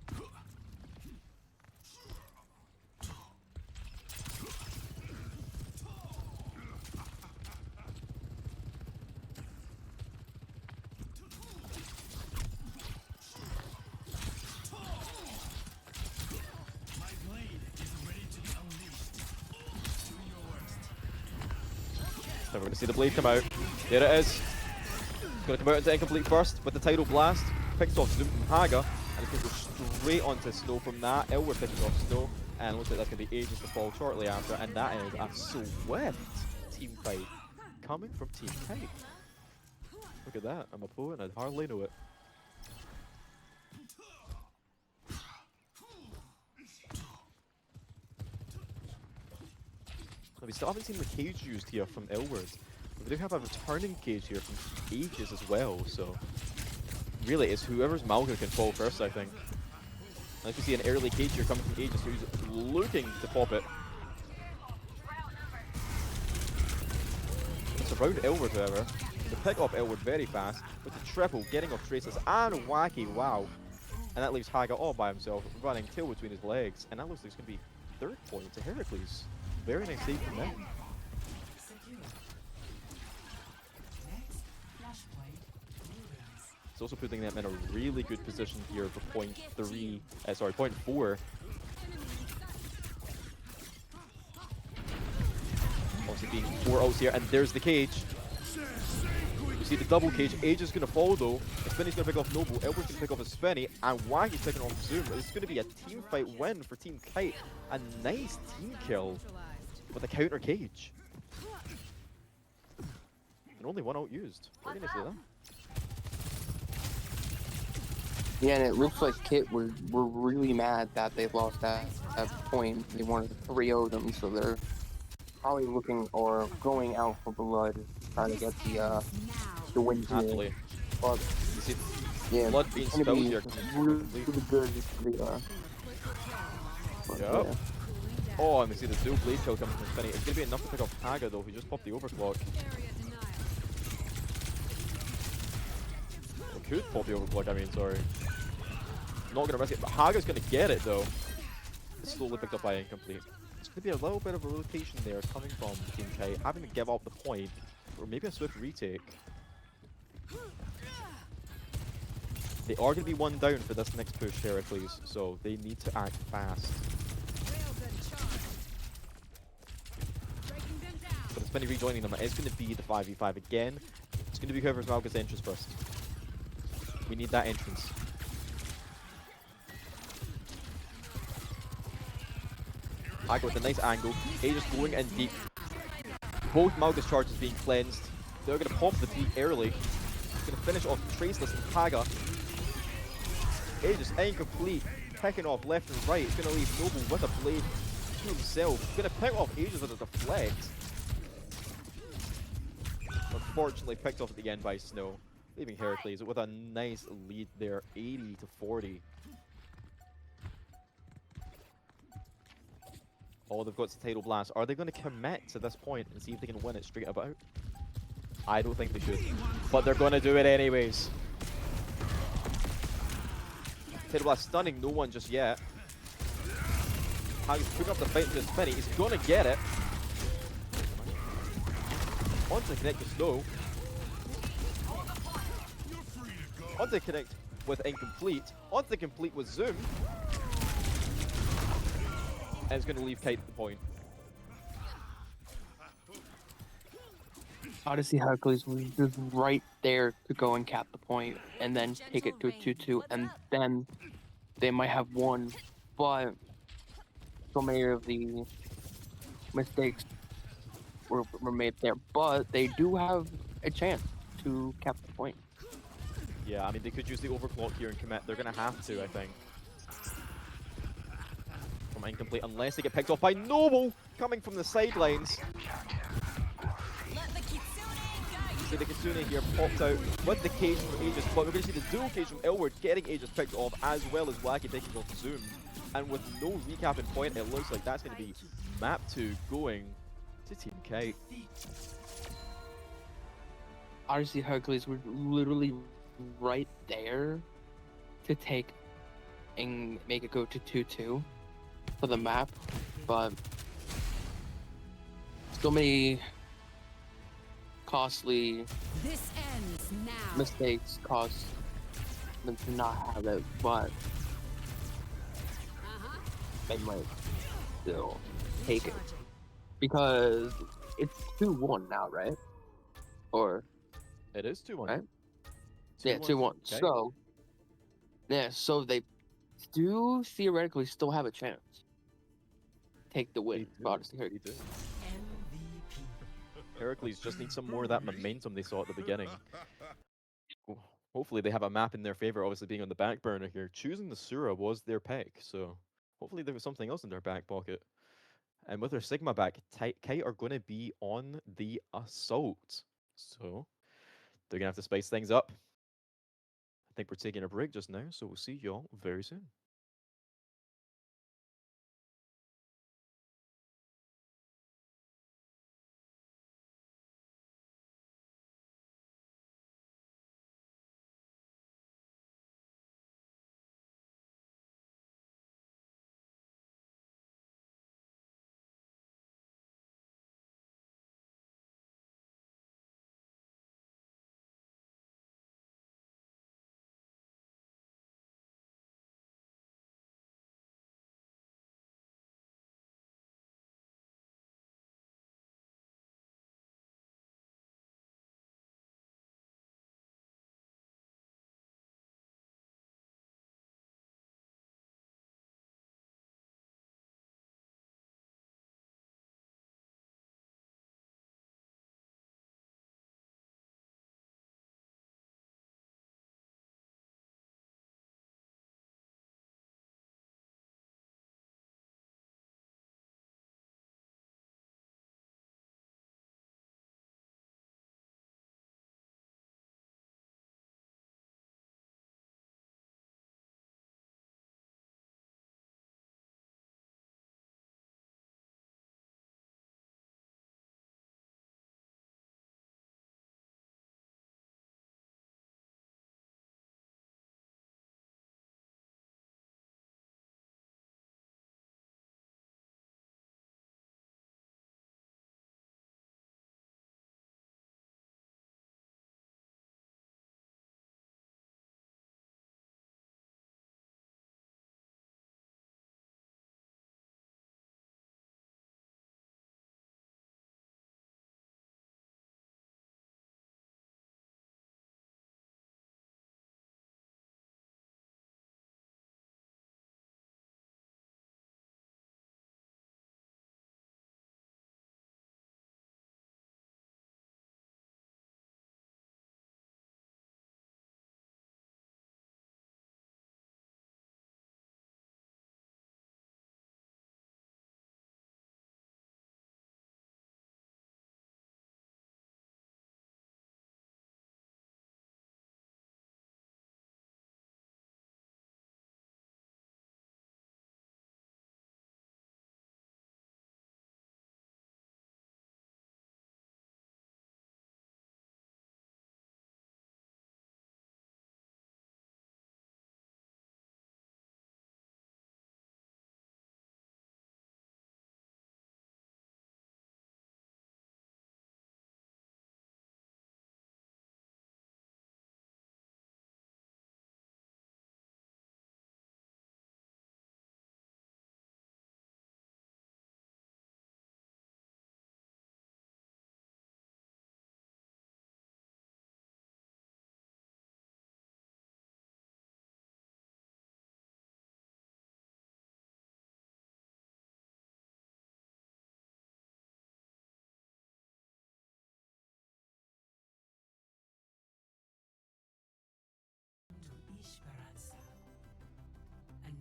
So we're going to see the blade come out. There it is. It's going to come out into incomplete first with the Tidal Blast. Picks off Zoom from Haga, and it's going to go straight onto Snow from that. Elward picking off Snow, and looks like that's going to be Aegis to fall shortly after, and that is a swift team fight coming from Team Kite. Look at that. I'm a pro and I'd hardly know it. We still haven't seen the cage used here from Elward. We do have a returning cage here from Aegis as well, so really it's whoever's Malga can fall first, I think. Like you see an early cage here coming from Aegis, who's looking to pop it. It's around Elward, however. To pick off Elward very fast with the triple, getting off Traces and Wacky, wow. And that leaves Haga all by himself, running tail between his legs, and that looks like it's going to be third point to Heracles. Very nice save from them. It's also putting them in a really good position here for point four. Obviously being 4 ults here, and there's the cage. You see the double cage. Aegis is going to fall though. Spinny's going to pick off Noble. Elward's going to pick off a Spinny, and Waggy's picking off Zoom. It's going to be a team fight win for Team Kite. A nice team kill with a counter cage. And only one ult used. Pretty nicely done. Yeah, and it looks like Kit were really mad that they lost that point. They wanted to 3-0 them, so they're probably looking or going out for blood, trying to get the win here. Absolutely. But You see yeah, blood being it's gonna spilled be here. really good for the but, Yep. yeah. Oh, and we see the dual blade kill coming from Spinny. It's going to be enough to pick off Haga though, who just popped the overclock. Or could pop the overclock, I mean, sorry. not going to risk it, but Haga's going to get it though. It's slowly picked up by Incomplete. It's going to be a little bit of a rotation there coming from Team Kite, having to give up the point, or maybe a swift retake. They are going to be one down for this next push, Heracles, so they need to act fast. But it's been rejoining them. It's going to be the 5v5 again. It's going to be whoever's now gets entrance first. We need that entrance. I got the nice angle. Aegis going in deep. Both Malgus charges being cleansed. They're going to pop the 3 early. Going to finish off Traceless and Haga. Aegis incomplete. Picking off left and right. It's going to leave Noble with a blade to himself. Going to pick off Aegis with a deflect. Unfortunately picked off at the end by Snow. Leaving Heracles with a nice lead there. 80 to 40. Oh, they've got Tidal Blast. Are they going to commit to this point and see if they can win it straight about? I don't think they should. But they're going to do it anyways. Tidal Blast stunning no one just yet. Haga's putting up the fight to his Finny. He's going to get it. On to connect with Snow. On to connect with Incomplete. On to complete with Zoom. And it's going to leave Kite at the point. Odyssey Heracles was just right there to go and cap the point and then take it to a 2-2, and then they might have won, but so many of the mistakes were made there. But they do have a chance to cap the point. Yeah, I mean, they could use the overclock here and commit. They're going to have to, I think. From Incomplete, unless they get picked off by Noble, coming from the sidelines. See the Kitsune here popped out with the cage from Aegis, but we're going to see the dual cage from Elward getting Aegis picked off, as well as Wacky taking off Zoom. And with no recap in point, it looks like that's going to be map 2 going to Team Kite. Odyssey Heracles were literally right there to take and make it go to 2-2 for the map, but so many costly mistakes caused them to not have it, but they might still take it because it's 2-1 now, right? Or It is 2-1. right? Yeah, 2-1. Okay. So yeah, so they do theoretically still have a chance. Take the win. They do. Odyssey Heracles. They do. Heracles just needs some more of that momentum they saw at the beginning. Hopefully they have a map in their favor, obviously being on the back burner here. Choosing the Sura was their pick, so hopefully there was something else in their back pocket. And with their Sigma back, Kite are going to be on the assault. So they're going to have to spice things up. I think we're taking a break just now, so we'll see y'all very soon.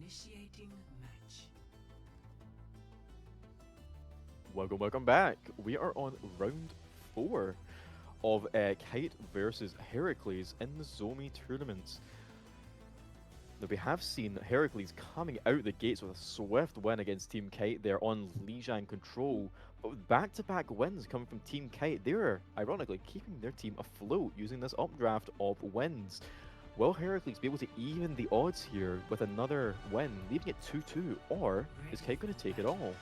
Initiating match. Welcome back. We are on round 4 of Kite versus Heracles in the Nozomi tournaments. Now we have seen Heracles coming out the gates with a swift win against Team Kite. They're on Lijiang control, but with back-to-back wins coming from Team Kite, they're ironically keeping their team afloat using this updraft of wins. Will Heracles be able to even the odds here with another win, leaving it 2-2, or is Kite going to take it all?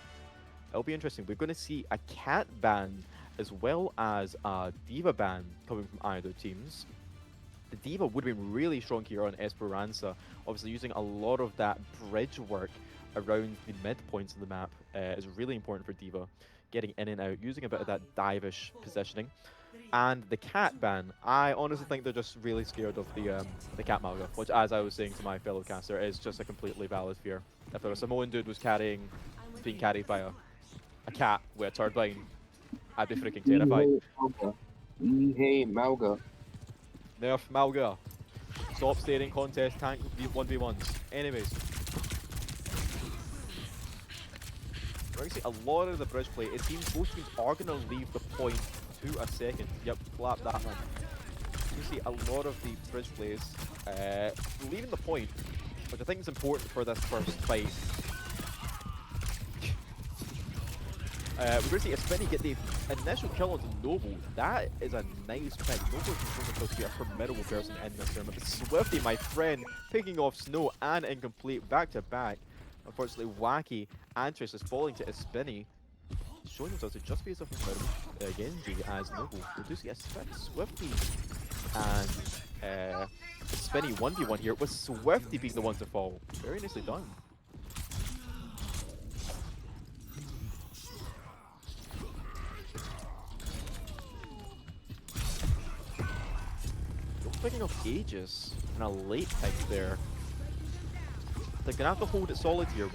It'll be interesting. We're going to see a cat ban as well as a diva ban coming from either teams. The diva would have been really strong here on Esperanza, obviously using a lot of that bridge work around the midpoints of the map is really important for diva, getting in and out, using a bit of that dive-ish positioning. And the cat ban, I honestly think they're just really scared of the cat Malga, which, as I was saying to my fellow caster, is just a completely valid fear. If a Samoan dude was being carried by a cat with a turbine, I'd be freaking terrified. Hey, Malga. Nerf Malga. Stop staring contest tank 1v1s. Anyways. We're going to see a lot of the bridge play. It seems both teams are going to leave the point to a second. Yep, clap that one. You see a lot of the bridge plays leaving the point, which I think is important for this first fight. We're going to see a Spinny get the initial kill onto Noble. That is a nice pick. Noble has shown himself to be a formidable person in this tournament. But Swifty, my friend, picking off Snow and Incomplete back to back. Unfortunately, Wacky and Trish is falling to a Spinny, showing themselves to just be as a formidable Genji as Noble. We do see a Swifty and Spinny 1v1 here, with Swifty being the one to fall. Very nicely done. Picking up Aegis and a late pick there. They're gonna have to hold it solid here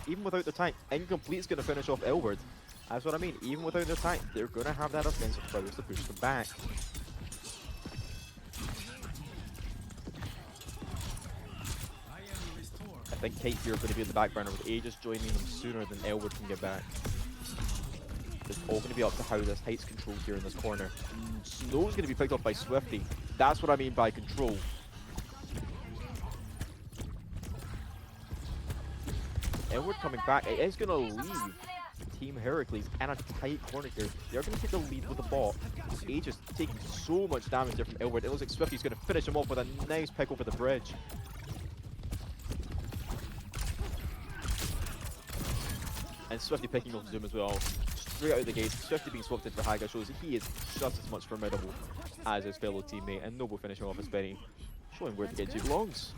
even without the tank. Incomplete's gonna finish off Elward. That's what I mean. Even without their tank, they're gonna have that offensive presence to push them back. I think Kite here are going to be in the back burner with Aegis joining them sooner than Elward can get back. It's all going to be up to how this Kite's controlled here in this corner. Snow's going to be picked up by Swifty. That's what I mean by control. Elward coming back. It is going to leave Team Heracles in a tight corner here. They're going to take the lead with the bot. Aegis taking so much damage there from Elward. It looks like Swifty's going to finish him off with a nice pick over the bridge. And Swifty picking off Zoom as well. Straight out of the gate, Swifty being swapped in for Haga shows that he is just as much formidable as his fellow teammate, and Noble finishing off his Benny, showing where the Genji belongs.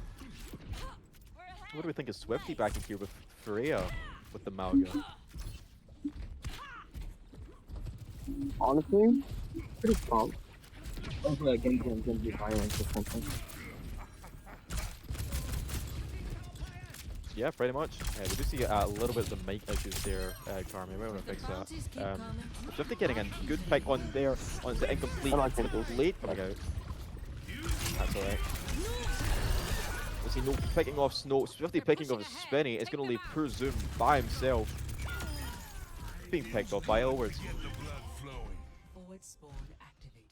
What do we think of Swifty back in here with Freya with the Malga? Honestly, pretty calm. Hopefully, Genji can be violent or something. Yeah, pretty much. We do see a little bit of the mic issues there, Carmen. We want to fix that. Swifty getting a good pick on there, on the incomplete. Late coming out. That's alright. We see no picking off Snow. Swifty picking off Spinny. It's going to leave poor Zoom by himself. Being picked off by Elward. Forward spawn activated.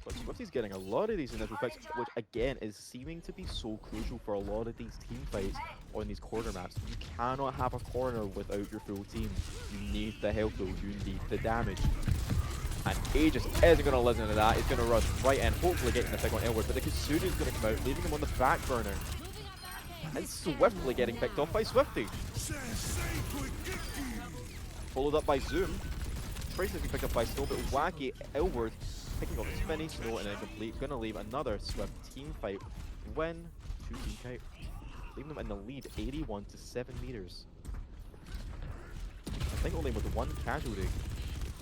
But Swifty's getting a lot of these initial picks, which again is seeming to be so crucial for a lot of these team fights on these corner maps. You cannot have a corner without your full team. You need the health though, you need the damage. And Aegis isn't going to listen to that. He's going to rush right in, hopefully getting the pick on Elward, but the Kitsune is going to come out, leaving him on the back burner. And swiftly getting picked off by Swifty. Followed up by Zoom. Trace has been picked up by Snow, but Wacky, Elward, picking up Spinny, Snow, and Incomplete. Gonna leave another Swift team fight win to Team Kite, leaving them in the lead 81 to 7 meters. I think only with one casualty.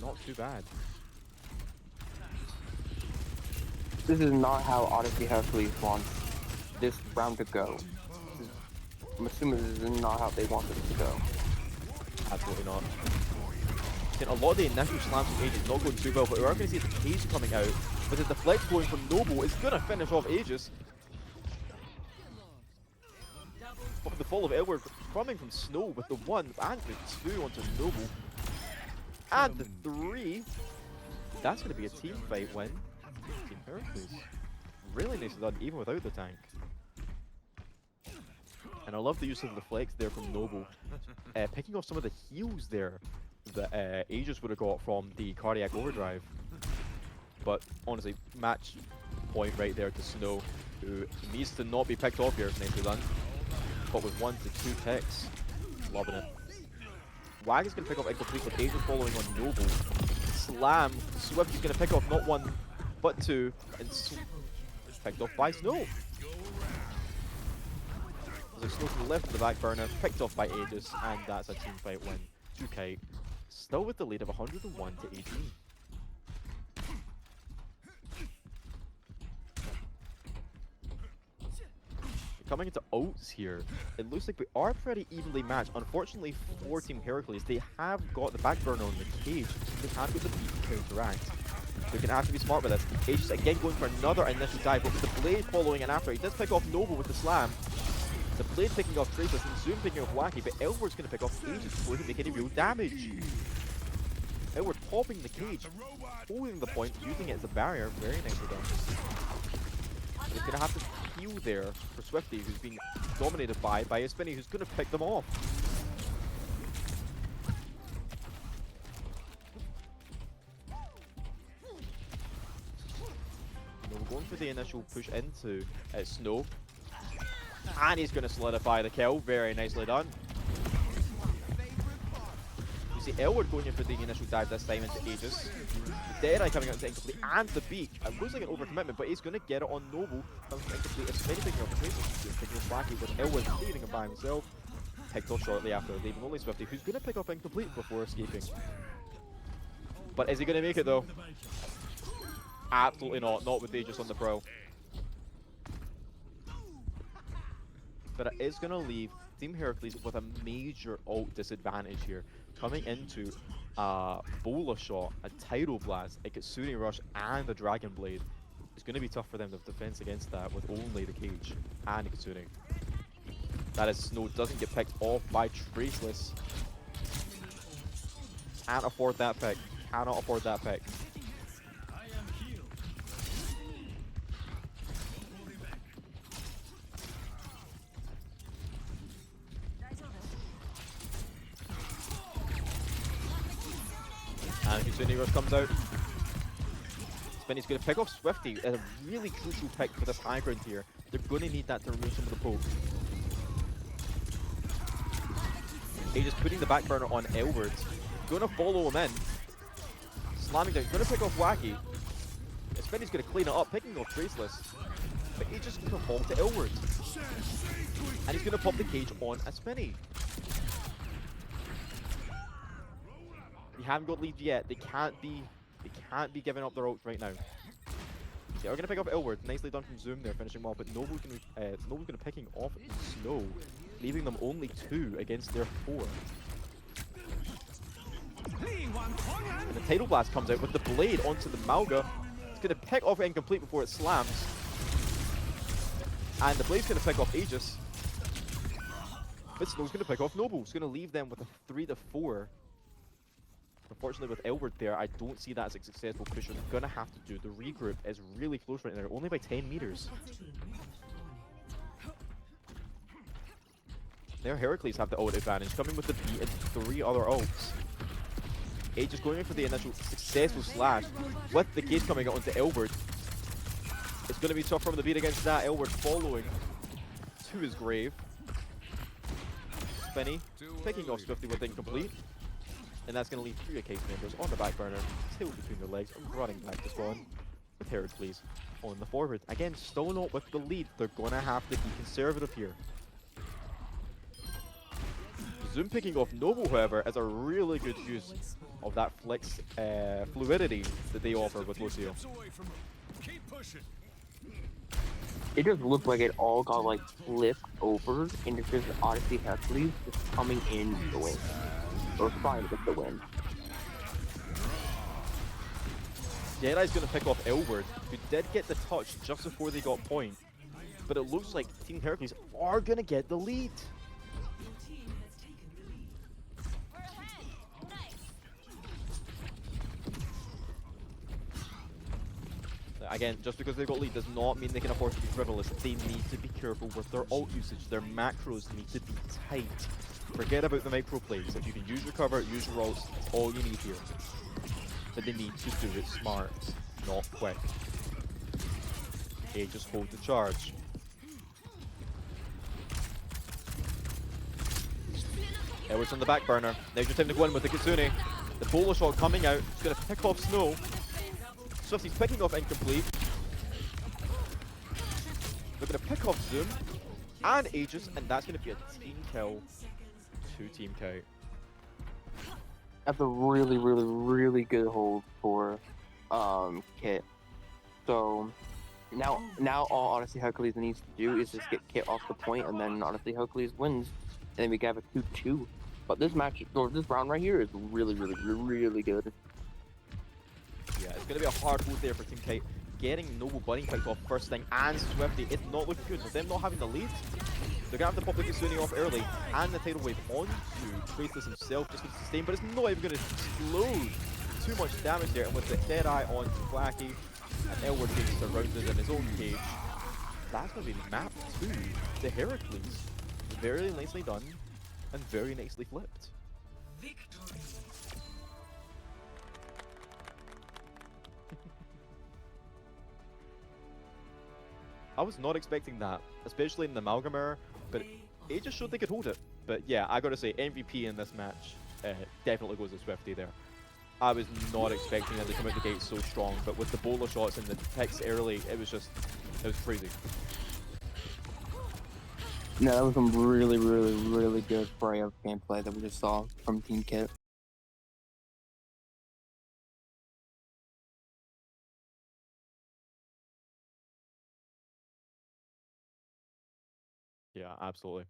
Not too bad. This is not how Odyssey Heracles wants this round to go. I'm assuming this is not how they want this to go. Absolutely not. A lot of the initial slams from Aegis not going too well, but we are going to see the cage coming out. But the deflect going from Noble is going to finish off Aegis. the fall of Edward coming from Snow with the 1 and the 2 onto Noble. And the 3. That's going to be a team fight win. Team Heracles. Really nicely done, even without the tank. And I love the use of the flex there from Noble. Picking off some of the heals there that Aegis would have got from the cardiac overdrive. But honestly, match point right there to Snow, who needs to not be picked off here. Nicely done. But with 1 to 2 picks, loving it. Wag is going to pick off incomplete with Aegis following on Noble. Slam, Swift is going to pick off not 1 but 2, and picked off by Snow. There's Snow to the left of the back burner, picked off by Aegis, and that's a team fight win to Kite. Still with the lead of 101 to 18. Coming into ults here, it looks like we are pretty evenly matched. Unfortunately for Team Heracles, they have got the back burner on the cage. They can't get the beat to counteract. They're going to have to be smart with this. Aegis again going for another initial dive, but with the Blade following in after. He does pick off Noble with the slam. The Blade picking off Traceless and Zoom picking off Wacky, but Elward's going to pick off Aegis before he can make any real damage. Elward popping the cage, holding the point, using it as a barrier. Very nicely done. He's going to have to heal there for Swifty, who's being dominated by a Spinny, who's going to pick them off. We're going for the initial push into Snow. And he's going to solidify the kill. Very nicely done. You see Elward going in for the initial dive this time into Aegis. The Deadeye coming out into incomplete and the beak. It looks like an overcommitment, but he's going to get it on Noble. Incomplete. It's very picking up the pace. He's picking up Wacky with Elward leaving him by himself. Picked off shortly after, leaving only Swifty, who's going to pick up incomplete before escaping. But is he going to make it though? Absolutely not. Not with Aegis on the pro. But it is going to leave Team Heracles with a major ult disadvantage here. Coming into a Bola Shot, a Tidal Blast, a Kitsune Rush, and a Dragon Blade. It's going to be tough for them to defense against that with only the cage and the Kitsune. That is Snow doesn't get picked off by Traceless. Can't afford that pick. Cannot afford that pick. And Kitsune Rush comes out. Spinny's going to pick off Swifty. A really crucial pick for this high ground here. They're going to need that to remove some of the poke. Aegis putting the back burner on Elward. Going to follow him in. Slamming down. Going to pick off Wacky. Spinny's going to clean it up, picking off Traceless. But Aegis going to fall to Elward. And he's going to pop the cage on a Spinny. They haven't got leads yet. They can't be giving up their ults right now. Okay, we're gonna pick off Elward. Nicely done from Zoom there, finishing well. But Noble's gonna picking off Snow, leaving them only 2 against their 4. And the Tidal Blast comes out with the Blade onto the Malga. It's gonna pick off Incomplete before it slams. And the Blade's gonna pick off Aegis. But Snow's gonna pick off Noble. It's gonna leave them with a 3 to 4. Unfortunately, with Elward there, I don't see that as a successful push. What they're going to have to do, the regroup is really close right now, only by 10 meters. There, Heracles have the ult advantage, coming with the beat and 3 other ults. Aegis going in for the initial successful slash, with the cage coming out onto Elward. It's going to be tough from the beat against that. Elward following to his grave. Spinny picking off Swifty with incomplete. And that's going to leave 3 case members on the back burner, tail between their legs, and running back to spawn with Heracles on the forward. Again, still not with the lead. They're going to have to be conservative here. Zoom picking off Noble, however, is a really good use of that flex fluidity that they offer with Lucio. It just looked like it all got like flipped over, and it's just Odyssey Hercules just coming in the win. Or trying to get the win. Deadeye's going to pick off Elward, who did get the touch just before they got point. But it looks like Team Heracles are going to get the lead. again, just because they've got lead does not mean they can afford to be frivolous. They need to be careful with their ult usage. Their macros need to be tight. Forget about the micro plays. If you can use your cover, use your ults, that's all you need here. But they need to do it smart, not quick. Okay, just hold the charge. Edwards on the back burner. Now just time to go in with the Kitsune. The polo shot coming out. He's going to pick off Snow. Swifty's picking off Incomplete. They're going to pick off Zoom and Aegis, and that's going to be a team kill to Team Kite. That's a really, really, really good hold for Kit. So now all Odyssey Heracles needs to do is just get Kit off the point, and then Odyssey Heracles wins, and then we can have a 2-2. But this match, or this round right here, is really, really, really good. Yeah, it's going to be a hard hold there for Team Kite. Getting Noble Bunny picked off first thing and Swifty, it's not looking good. With them not having the lead, they're going to have to pop the Kitsune off early, and the tidal wave onto Traceless himself just to sustain, but it's not even going to explode. Too much damage there, and with the Deadeye onto Flacky, and Elward being surrounded in his own cage, that's going to be mapped to the Heracles. Very nicely done, and very nicely flipped. Victory. I was not expecting that, especially in the Amalgamer, but it just showed they could hold it. But yeah, I gotta say, MVP in this match definitely goes to Swifty there. I was not expecting them to come out the gate so strong, but with the bowler shots and the picks early, it was crazy. No, that was some really, really, really good spray of gameplay that we just saw from Team Kit. Yeah, absolutely.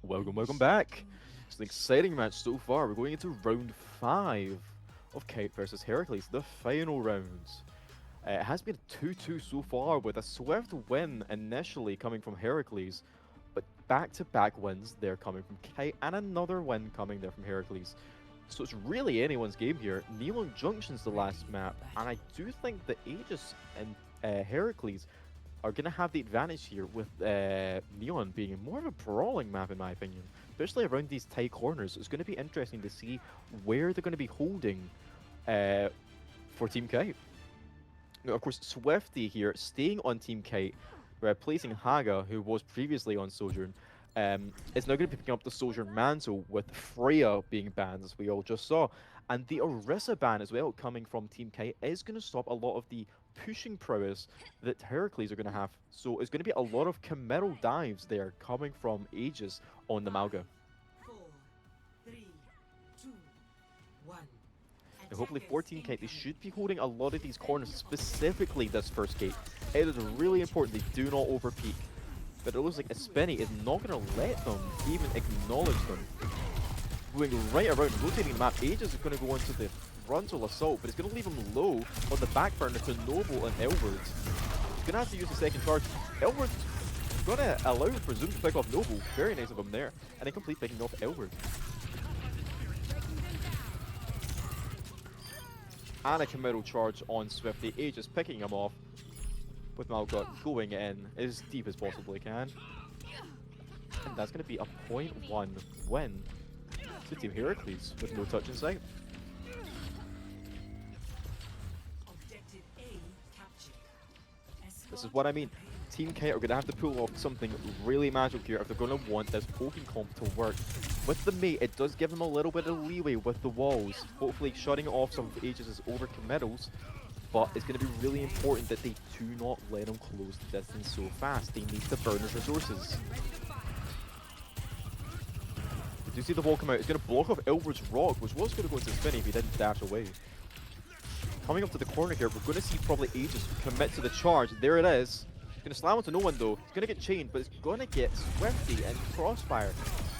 Welcome back. It's an exciting match so far. We're going into round 5 of Kite versus Heracles, the final rounds. It has been a 2-2 so far, with a swift win initially coming from Heracles, but back-to-back wins there coming from Kite, and another win coming there from Heracles. So it's really anyone's game here. Neon Junction's the last map, and I do think that Aegis and Heracles are going to have the advantage here, with Neon being more of a brawling map in my opinion, especially around these tight corners. It's going to be interesting to see where they're going to be holding for Team Kite. Now, of course, Swifty here staying on Team Kite, replacing Haga, who was previously on Sojourn, is now going to be picking up the Sojourn mantle, with Freya being banned, as we all just saw. And the Orisa ban as well, coming from Team Kite, is going to stop a lot of the pushing prowess that Heracles are going to have. So it's going to be a lot of committal dives there coming from Aegis on the Malga. 4, 3, 2, 1. Now hopefully for Team Kite, they should be holding a lot of these corners, specifically this first gate. It is really important they do not overpeak. But it looks like Espeni is not going to let them even acknowledge them. Going right around, rotating the map. Aegis is going to go into the frontal assault, but it's going to leave him low on the back burner to Noble and Elward. He's going to have to use the second charge. Elward's going to allow Presume to pick off Noble. Very nice of him there. And a complete picking off Elward. And a committal charge on Swifty. Aegis picking him off, with Malga going in as deep as possibly can. And that's going to be a 0.1 win to Team Heracles, with no touch in sight. Objective A captured. This is what I mean. Team Kite are going to have to pull off something really magical here if they're going to want this poking comp to work. With the mate, it does give them a little bit of leeway with the walls, hopefully shutting off some of Aegis' overcommittals. But it's going to be really important that they do not let them close the distance so fast. They need to burn his resources. We do see the wall come out. It's going to block off Elward's rock, which was going to go into Spinny if he didn't dash away. Coming up to the corner here, we're going to see probably Aegis commit to the charge. There it is. It's going to slam onto no one though. It's going to get chained, but it's going to get Swifty and Crossfire.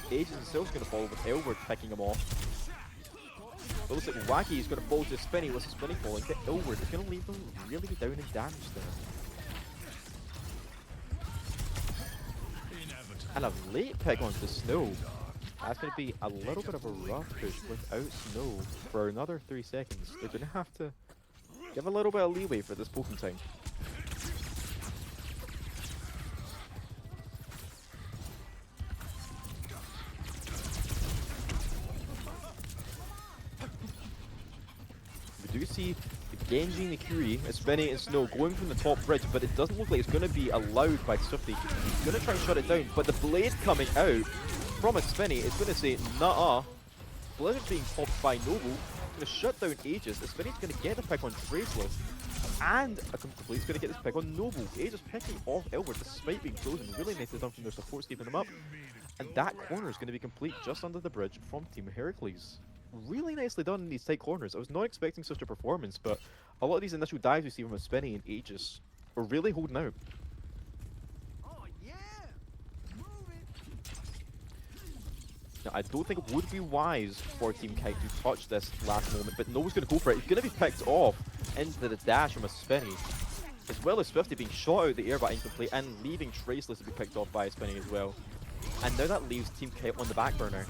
Aegis himself is going to fall with Elward picking him off. It looks like Wacky is going to fall to Spinny, with Spinny falling to Elward. It's going to leave them really down in damage there. And a late pick onto Snow. That's going to be a little bit of a rough push without Snow for another 3 seconds. They're going to have to give a little bit of leeway for this poking time. We do see Genji, Nikuri, Espeni and Snow going from the top bridge, but it doesn't look like it's going to be allowed by Swifty. He's going to try and shut it down, but the blade coming out from Espeni is going to say, nah-uh. Blizzard being popped by Noble, going to shut down Aegis. Espeni's going to get the pick on Traceless, and a complete's going to get this pick on Noble. Aegis picking off Elward despite being frozen. Really nicely done from their supports, keeping them up. And that corner is going to be complete just under the bridge from Team Heracles. Really nicely done in these tight corners. I was not expecting such a performance, but a lot of these initial dives we see from Espeni and Aegis are really holding out. Oh yeah, move it. Now, I don't think it would be wise for Team Kite to touch this last moment, but Nova's going to go for it. He's going to be picked off into the dash from Espeni, as well as Swifty being shot out of the air by Incomplete and leaving Traceless to be picked off by Espeni as well. And now that leaves Team Kite on the back burner.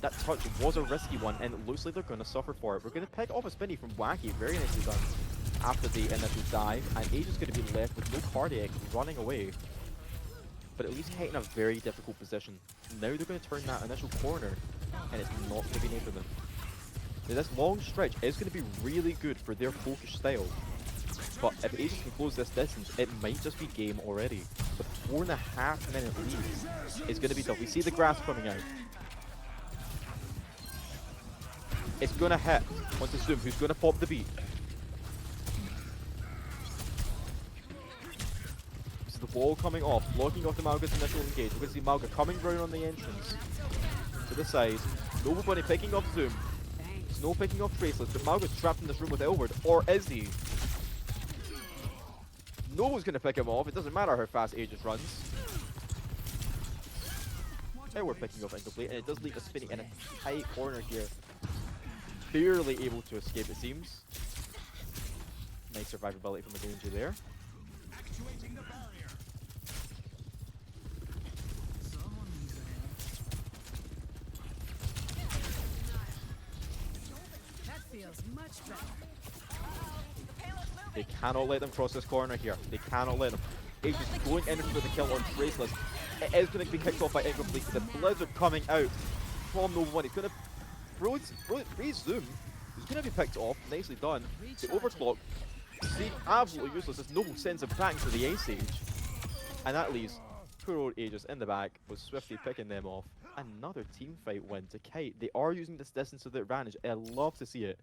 That touch was a risky one, and it looks like they're going to suffer for it. We're going to pick off a Spinny from Wacky, very nicely done, after the initial dive, and Aegis is going to be left with no cardiac running away. But at least Kite in a very difficult position. Now they're going to turn that initial corner, and it's not going to be near for them. Now this long stretch is going to be really good for their focus style, but if Aegis can close this distance, it might just be game already. The 4.5 minute lead is going to be tough. We see the grass coming out. It's going to hit onto Zoom, who's going to pop the beat. So the wall coming off, blocking off the Malga's initial engage. We're going to see Malga coming round on the entrance to the side. Nobody picking off Zoom. Snow picking off Traceless, but Malga's trapped in this room with Elward. Or is he? No one's going to pick him off. It doesn't matter how fast Aegis runs. Now we're picking up incomplete, and it does leave a spinning in a tight corner here. Barely able to escape, it seems. Nice survivability from the danger there. That feels much better. They cannot let them cross this corner here. They cannot let them. Aegis going in for the kill on Traceless. It is going to be kicked off by Incomplete. The Blizzard coming out from Nozomi. He's going to freeze Zoom. He's going to be picked off. Nicely done. The overclock. See, absolutely useless. There's no sense of attacking to the Ace Age. And that leaves poor old Aegis in the back with Swifty picking them off. Another team fight win to Kite. They are using this distance to their advantage. I love to see it.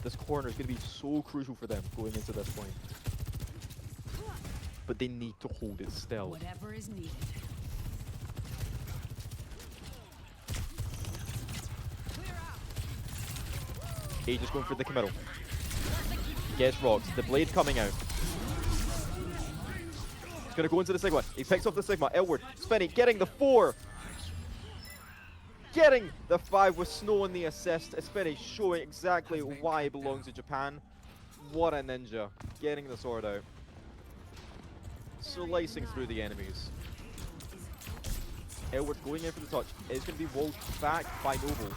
This corner is going to be so crucial for them going into this point. But they need to hold it still. Whatever is needed. Aegis going for the committal. Gets rocked. The blade coming out. He's going to go into the Sigma. He picks off the Sigma. Elward. Spinny getting the 4. Getting the 5 with Snow on the assist. Spinny showing exactly why he belongs to Japan. What a ninja. Getting the sword out. Slicing through the enemies. Elward going in for the touch. It's going to be walled back by Noble.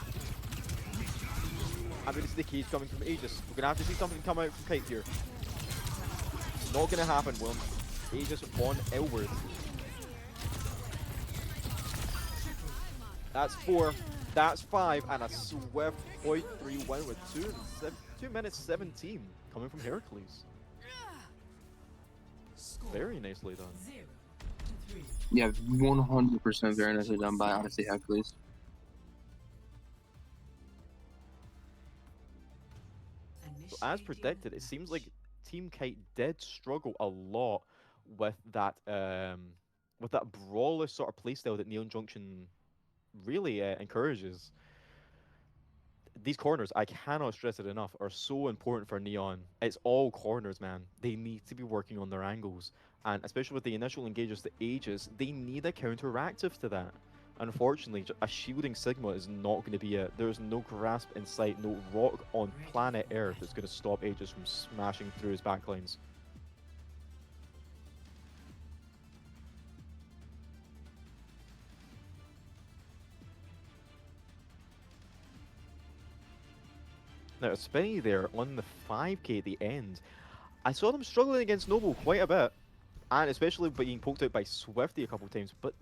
I'm going to see the keys coming from Aegis. We're going to have to see something come out from Kite here. Not going to happen, Will. Aegis on Elward. That's 4. That's 5. And a swift 0.3 win with 2 minutes 17 coming from Heracles. Very nicely done. 0-3. Yeah, 100% very nicely done by Odyssey Heracles. So as predicted, it seems like Team Kite did struggle a lot with that brawler sort of playstyle that Neon Junction really encourages. These corners, I cannot stress it enough, are so important for Neon. It's all corners, man. They need to be working on their angles. And especially with the initial engagers, the Aegis, they need a counteractive to that. Unfortunately, a shielding Sigma is not going to be it. There's no grasp in sight, no rock on planet Earth that's going to stop Aegis from smashing through his backlines. Now, Spinny there on the 5k at the end. I saw them struggling against Noble quite a bit, and especially being poked out by Swifty a couple of times, but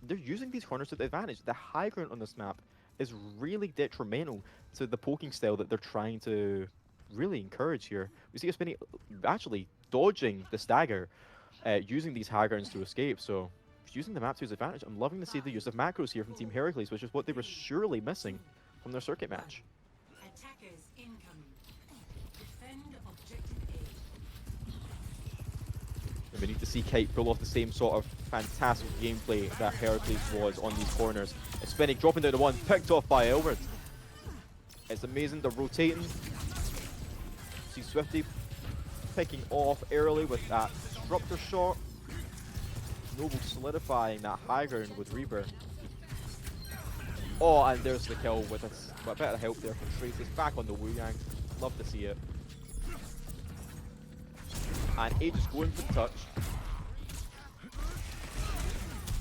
they're using these corners to their advantage. The high ground on this map is really detrimental to the poking style that they're trying to really encourage here. We see a Spinny actually dodging the stagger, using these high grounds to escape, so using the map to his advantage. I'm loving to see the use of macros here from Team Heracles, which is what they were surely missing from their circuit match. Attackers incoming. Defend objective A. And we need to see Kite pull off the same sort of fantastic gameplay that Heracles was on these corners. It's Spinning, dropping down to 1, picked off by Elward. It's amazing, they're rotating. See Swifty picking off early with that disruptor shot. Noble solidifying that high ground with Reaper. Oh, and there's the kill with a bit of help there from Trace. It's back on the Wu Yang. Love to see it. And Aegis going for the touch.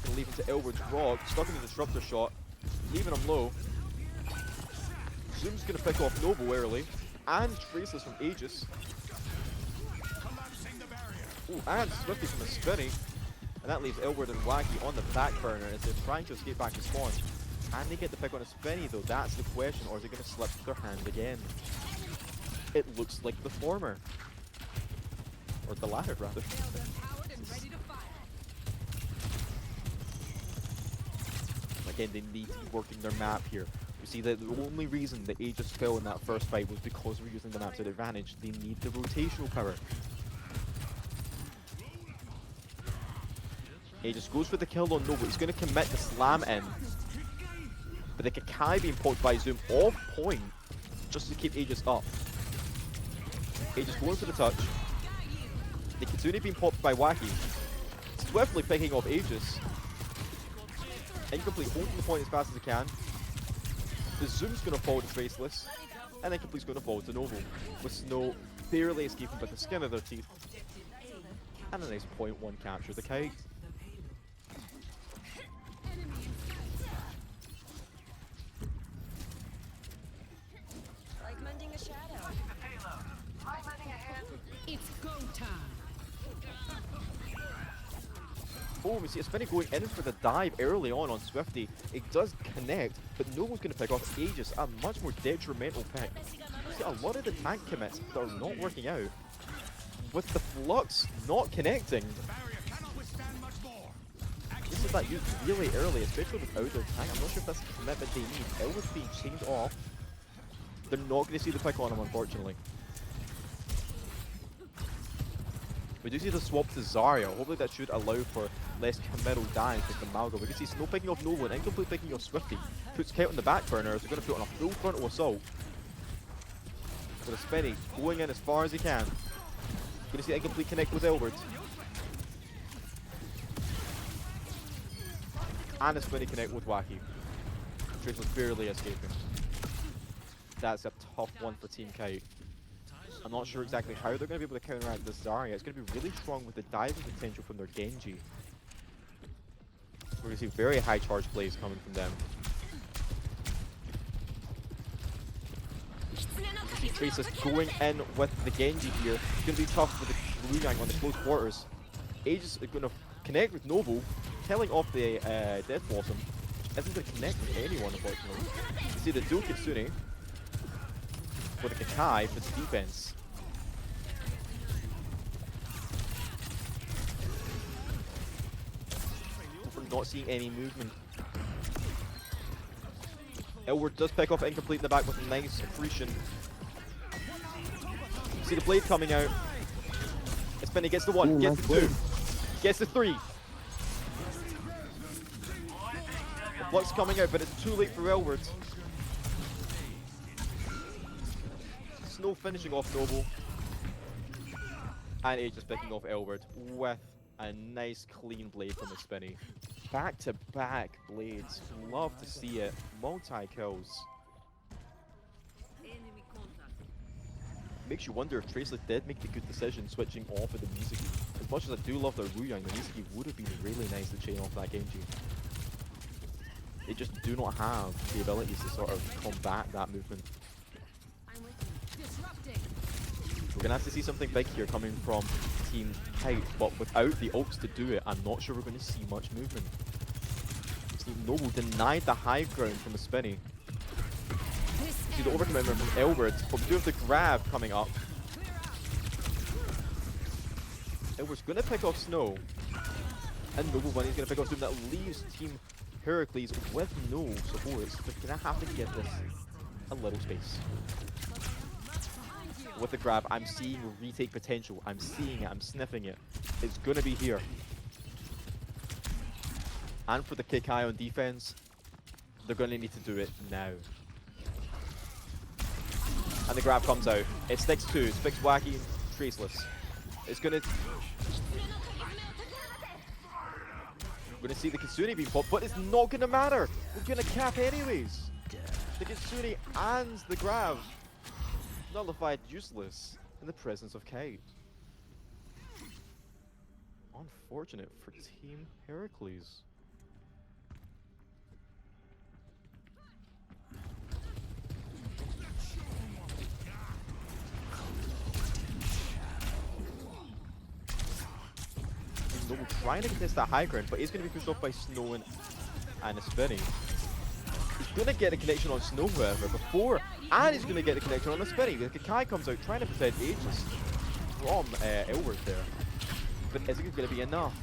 Gonna leave him to Elward's rock, stuck in the disruptor shot, leaving him low. Zoom's gonna pick off Noble early, and Traceless from Aegis. Ooh, and Swifty from a Spinny. And that leaves Elward and Wacky on the back burner as they're trying to escape back to spawn. And they get the pick on a Spinny though, that's the question, or is it going to slip their hand again? It looks like the former. Or the latter, rather. Again, they need to be working their map here. You see that the only reason the Aegis fell in that first fight was because we're using the map to their advantage. They need the rotational power. Aegis goes for the kill on Noble. He's going to commit the slam in. But the Kakai being poked by Zoom off point just to keep Aegis up. Aegis going for the touch. The Kitsune being popped by Wacky. Swiftly picking off Aegis. Incomplete holding the point as fast as he can. The zoom's gonna fall to Traceless, and Incomplete's gonna fall to Novo, with Snow barely escaping by the skin of their teeth. And a nice point 1 capture. The Kite. Like mending a shadow. It's go time. Oh, we see a Spinny going in for the dive early on Swifty. It does connect, but no one's going to pick off Aegis, a much more detrimental pick. You see a lot of the tank commits that are not working out. With the Flux not connecting. This is that used really early, especially without their tank. I'm not sure if that's the commitment they need. Elwood's being chained off. They're not going to see the pick on him, unfortunately. We do see the swap to Zarya. Hopefully that should allow for less committal damage with the Malga. We can see Snow picking off Novo and Incomplete picking off Swifty. Puts Kite on the back burner as they're going to put on a full frontal assault. With a Spinny going in as far as he can. Going to see Incomplete connect with Elwood. And a Spinny connect with Wacky. Trace was barely escaping. That's a tough one for Team Kite. I'm not sure exactly how they're going to be able to counteract this Zarya. It's going to be really strong with the diving potential from their Genji. We're going to see very high charge plays coming from them. Trace is going in with the Genji here. It's going to be tough with the Blue Yang on the close quarters. Aegis is going to connect with Novo, killing off the Death Blossom, which isn't going to connect with anyone, unfortunately. You see the dual Kitsune with the Kakai for the defense. We're not seeing any movement. Elwood does pick off Incomplete in the back with a nice accretion. See the blade coming out. Spinny gets the 1, gets the 2, gets the 3. The Flux coming out, but it's too late for Elwood. Snow finishing off Noble. And Aegis picking off Elwood with a nice clean blade from the Spinny. Back-to-back blades. Love to see it. Multi-kills. Makes you wonder if Traceless did make the good decision switching off of the Mizuki. As much as I do love their Wuyang, the Mizuki would have been really nice to chain off that Genji. They just do not have the abilities to sort of combat that movement. We're going to have to see something big here coming from Team Kite, but without the ults to do it, I'm not sure we're going to see much movement. Team Noble denied the high ground from the Spinny. See the overcommitment from Elwood, but we do have the grab coming up. Elwood's going to pick off Snow. And Noble Bunny's going to pick off Zoom. That leaves Team Heracles with no supports. They're going to have to give this a little space. With the grab, I'm seeing retake potential. I'm seeing it. I'm sniffing it. It's going to be here. And for the kick high on defense, they're going to need to do it now. And the grab comes out. It sticks to. It sticks Wacky and Traceless. It's going to... We're going to see the Kitsune being popped, but it's not going to matter. We're going to cap anyways. The Kitsune and the grab. Nullified useless in the presence of Kite. Unfortunate for Team Heracles. Noble trying to contest that high ground, but he's going to be pushed off by Snow and a Spinny. He's going to get a connection on Snow, however, before, and he's going to get the connection on the Spinny. The Kakai comes out trying to protect Aegis from Elwood there. But is it going to be enough?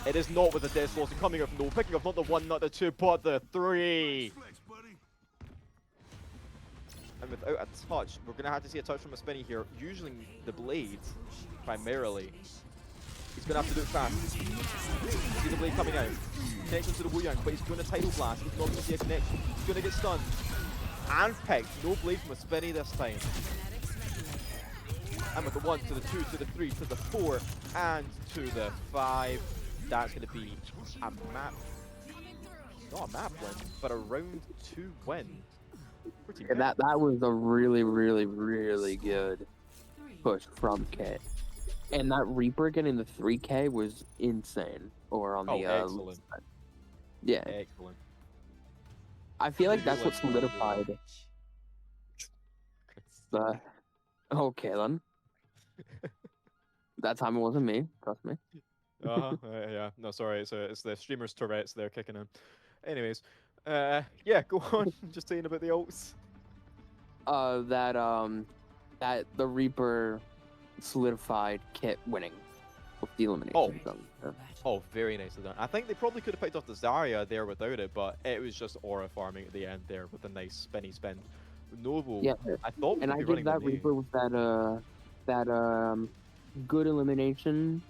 It is not with the Death Blossom coming up. No, picking up not the 1, not the 2, but the 3. And without a touch, we're going to have to see a touch from a Spinny here, using the blade primarily. He's going to have to do it fast. See the blade coming out. Connection to the Wuyang, but he's going to Tidal Blast. He's not going to see a connection. He's going to get stunned. And picked. No blade from a Spinny this time. And with the 1 to the 2 to the 3 to the 4 and to the 5. That's going to be a map not a map win, but a round 2 win. Pretty Yeah, good. that was a really, really, really good 3, push from Kit. And that Reaper getting the 3K was insane. Or on Oh, the excellent. yeah, Excellent. I feel like that's what Let's go on, solidified the. Okay then, that time it wasn't me. Trust me. Uh-huh. Yeah. No, sorry. It's the streamer's Tourette's there kicking in. Anyways, yeah, go on. Just saying about the ults. That the Reaper solidified Kit winning with the elimination. Oh, very nicely done. I think they probably could have picked off the Zarya there without it, but it was just aura farming at the end there with a nice spinny spin. Noble, Yeah, I thought and would I be give running that with me. Reaper with that good elimination.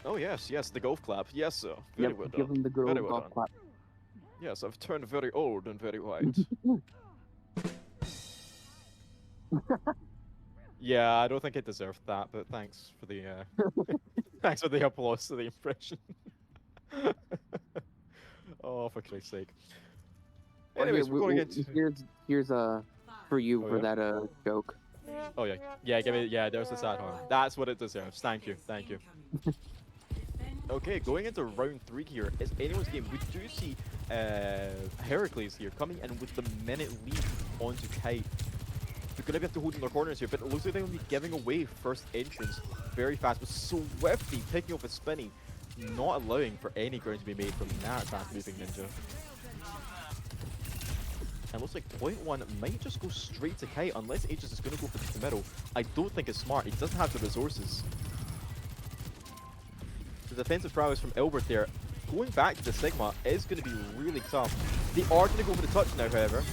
Oh yes, the golf clap. Yes, sir. Very Yep, well give done. him the good Very old well golf done. clap. Yes, I've turned very old and very white. Yeah, I don't think I deserved that, but thanks for the thanks for the applause to the impression. Oh, for Christ's sake. Well, Anyways, we're going into. here's for you Oh, for yeah? that joke. Oh yeah, give it. Yeah, there's the sad horn. That's what it deserves. Thank you, thank you. Okay, going into round 3 here is anyone's game. We do see Heracles here coming in with the minute lead onto Kite. They're gonna have to hold in their corners here, but it looks like they're gonna be giving away first entrance very fast. But Swifty picking up a spinny, not allowing for any ground to be made from that fast moving ninja. And looks like point one might just go straight to Kite unless Aegis is gonna go for the middle. I don't think it's smart. He doesn't have the resources. The defensive prowess from Elbert there, going back to the Sigma, is going to be really tough. They are going to go for the touch now, however.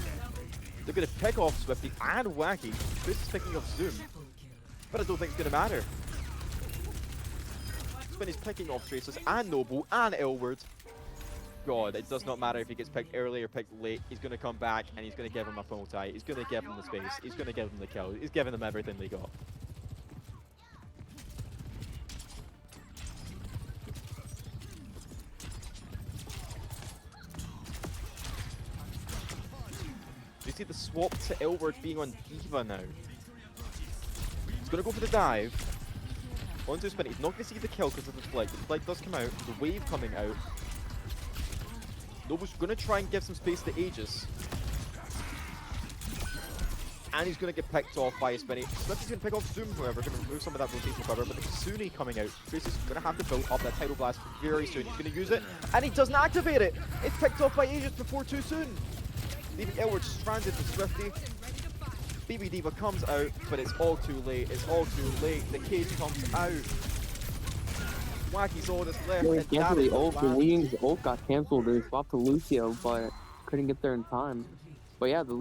They're going to pick off Swifty and Wacky. This is picking off Zoom, but I don't think it's going to matter. Spinny's picking off Traces and Noble and Elbert. God, it does not matter if he gets picked early or picked late. He's going to come back and he's going to give him a multi. He's going to give him the space. He's going to give him the kill. He's giving them everything they got. You see the swap to Elbert being on Diva now. He's going to go for the dive. Onto Spin. He's not going to see the kill because of the flight. The flight does come out. The wave coming out. Noble's going to try and give some space to Aegis. And he's going to get picked off by a Spinny. Swifty's going to pick off Zoom, however, going to remove some of that rotation cover. But the Kasuni coming out. Trace is going to have to build up that Tidal Blast very soon. He's going to use it. And he doesn't activate it. It's picked off by Aegis before too soon. Leaving Elward stranded with Swifty. BB Diva comes out, but it's all too late. It's all too late. The cage comes out. Wacky's all that's left. Yeah, And cancel that is the ult. The last. Wings ult got canceled. They swapped to Lucio, but couldn't get there in time. But yeah, the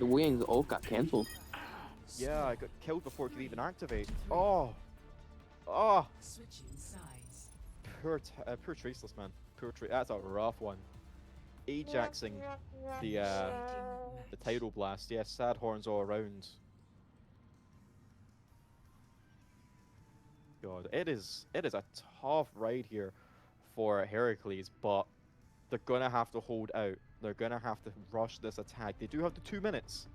Wings ult got canceled. Yeah, I got killed before it could even activate. Oh. Oh. Switching sides. Poor Traceless, man. That's a rough one. Ajaxing the Tidal Blast. Yes, sad horns all around. God, it is a tough ride here for Heracles, but they're gonna have to hold out. They're gonna have to rush this attack. They do have the 2 minutes.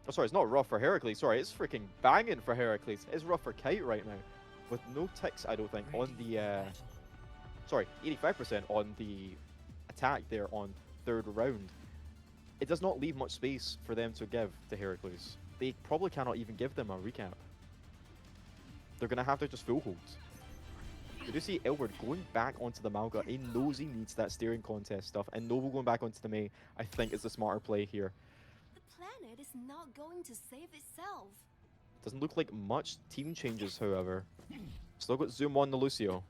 Oh, sorry, it's not rough for Heracles. Sorry, it's freaking banging for Heracles. It's rough for Kite right now, with no ticks, I don't think, on the. Sorry, 85% on the attack there on third round. It does not leave much space for them to give to Heracles. They probably cannot even give them a recap. They're going to have to just full hold. You do see Elward going back onto the Malga. He knows he needs that steering contest stuff, and Noble going back onto the Mei, I think, is the smarter play here. The planet is not going to save itself. Doesn't look like much team changes, however. Still got Zoom on the Lucio.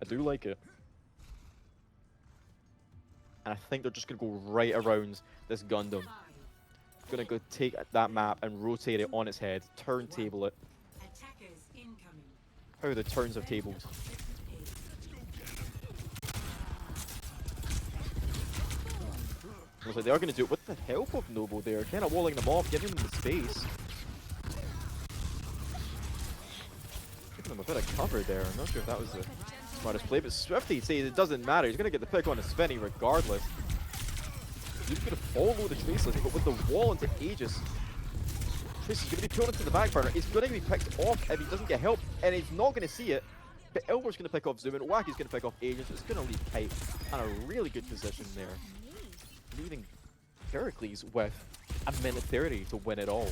I do like it. And I think they're just going to go right around this Gundam. Going to go take that map and rotate it on its head, turntable it. Attackers incoming. How the turns have tabled. Looks like they are going to do it with the help of Noble there, kind of walling them off, giving them the space. Giving them a bit of cover there. I'm not sure if that was the smartest play, but Swifty says it doesn't matter. He's going to get the pick on a Spinny regardless. He's going to follow the Traceless, but with the wall into Aegis, Trace is going to be pulled into the back burner. He's going to be picked off if he doesn't get help, and he's not going to see it. But Elber's going to pick off Zoom, and Wacky's going to pick off Aegis. It's going to leave Kite in a really good position there, leaving Heracles with a minute 30 to win it all.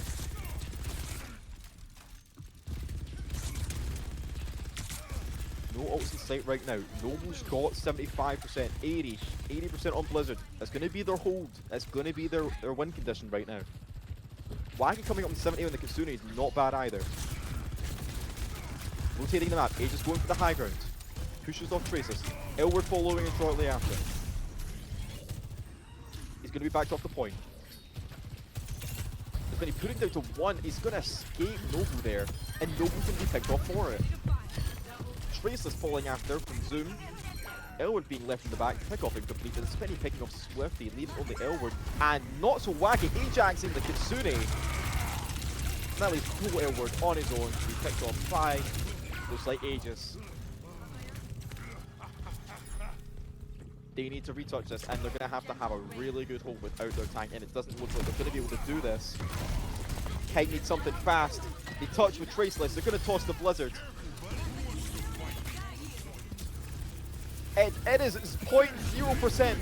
No ults in sight right now. Noble's got 75%, 80% on Blizzard. That's going to be their hold. That's going to be their win condition right now. Wacky coming up in 70 on the Kitsune is not bad either. Rotating the map, Aegis going for the high ground. Pushes off Traces. Elward following him shortly after. He's going to be backed off the point. He's going to be putting down to one. He's going to escape Noble there, and Noble's going to be picked off for it. Traceless falling after from Zoom. Elward being left in the back, pick off incomplete, and Spinny picking off Swifty, leaving only Elward, and not so Wacky, Ajaxing the Kitsune. That leaves cool Elward on his own to be picked off by looks like Aegis. They need to retouch this, and they're going to have a really good hold without their tank, and it doesn't look like they're going to be able to do this. Kite needs something fast. They touch with Traceless, they're going to toss the Blizzard. It is 0.0%.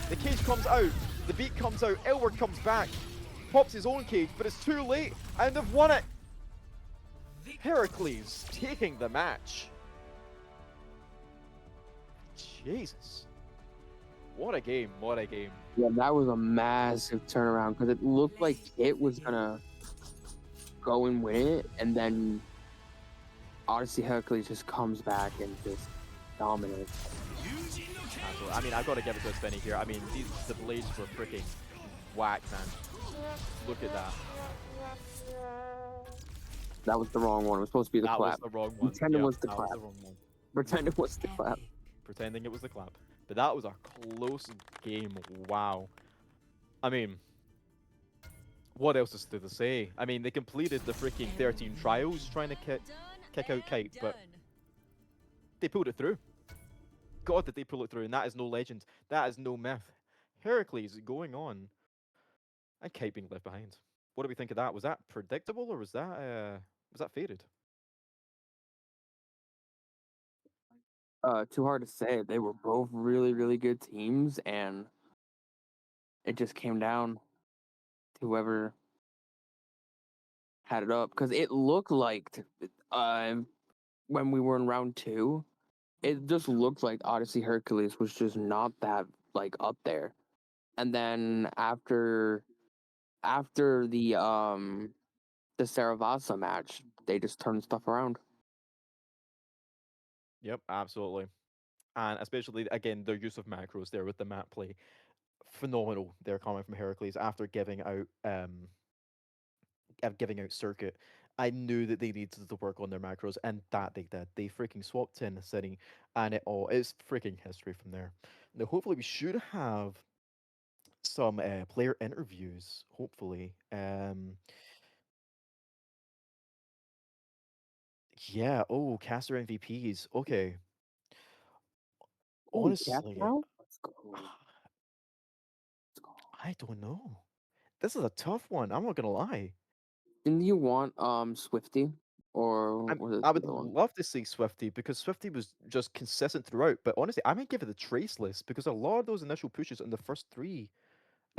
The cage comes out, the beat comes out, Elward comes back, pops his own cage, but it's too late, and they've won it. Heracles taking the match. Jesus. What a game, what a game. Yeah, that was a massive turnaround because it looked like it was gonna go and win it, and then Odyssey Heracles just comes back and just dominates. Absolutely. I mean, I've got to give it to Spinny here. I mean, the blades were freaking whack, man. Look at that. That was the wrong one. It was supposed to be the That clap. was the wrong one. Pretend it Yeah, was the that clap. was the wrong one. Pretend it was the clap. Pretending it was the clap. But that was a close game. Wow. I mean, what else is there to say? I mean, they completed the freaking 13 trials trying to kick out Kite, but they pulled it through. God, did they pull it through, and that is no legend. That is no myth. Heracles going on, and Kite being left behind. What do we think of that? Was that predictable, or was that fated? Too hard to say. They were both really, really good teams, and it just came down to whoever had it up. Because it looked like, when we were in round 2, it just looked like Odyssey Hercules was just not that like up there. And then after the Saravasa match, they just turned stuff around. Yep, absolutely. And especially, again, their use of macros there with the map play. Phenomenal. They're coming from Heracles after giving out Circuit. I knew that they needed to work on their macros, and that they did. They freaking swapped in the city, and it's freaking history from there. Now, hopefully, we should have some player interviews. Hopefully, yeah. Oh, caster MVPs. Okay. Oh, we capped Honestly, now? Let's go. Let's go. I don't know. This is a tough one. I'm not gonna lie. Didn't you want Swifty? Or was it I the would other one? love to see Swifty because Swifty was just consistent throughout. But honestly, I might give it the trace list because a lot of those initial pushes in the first three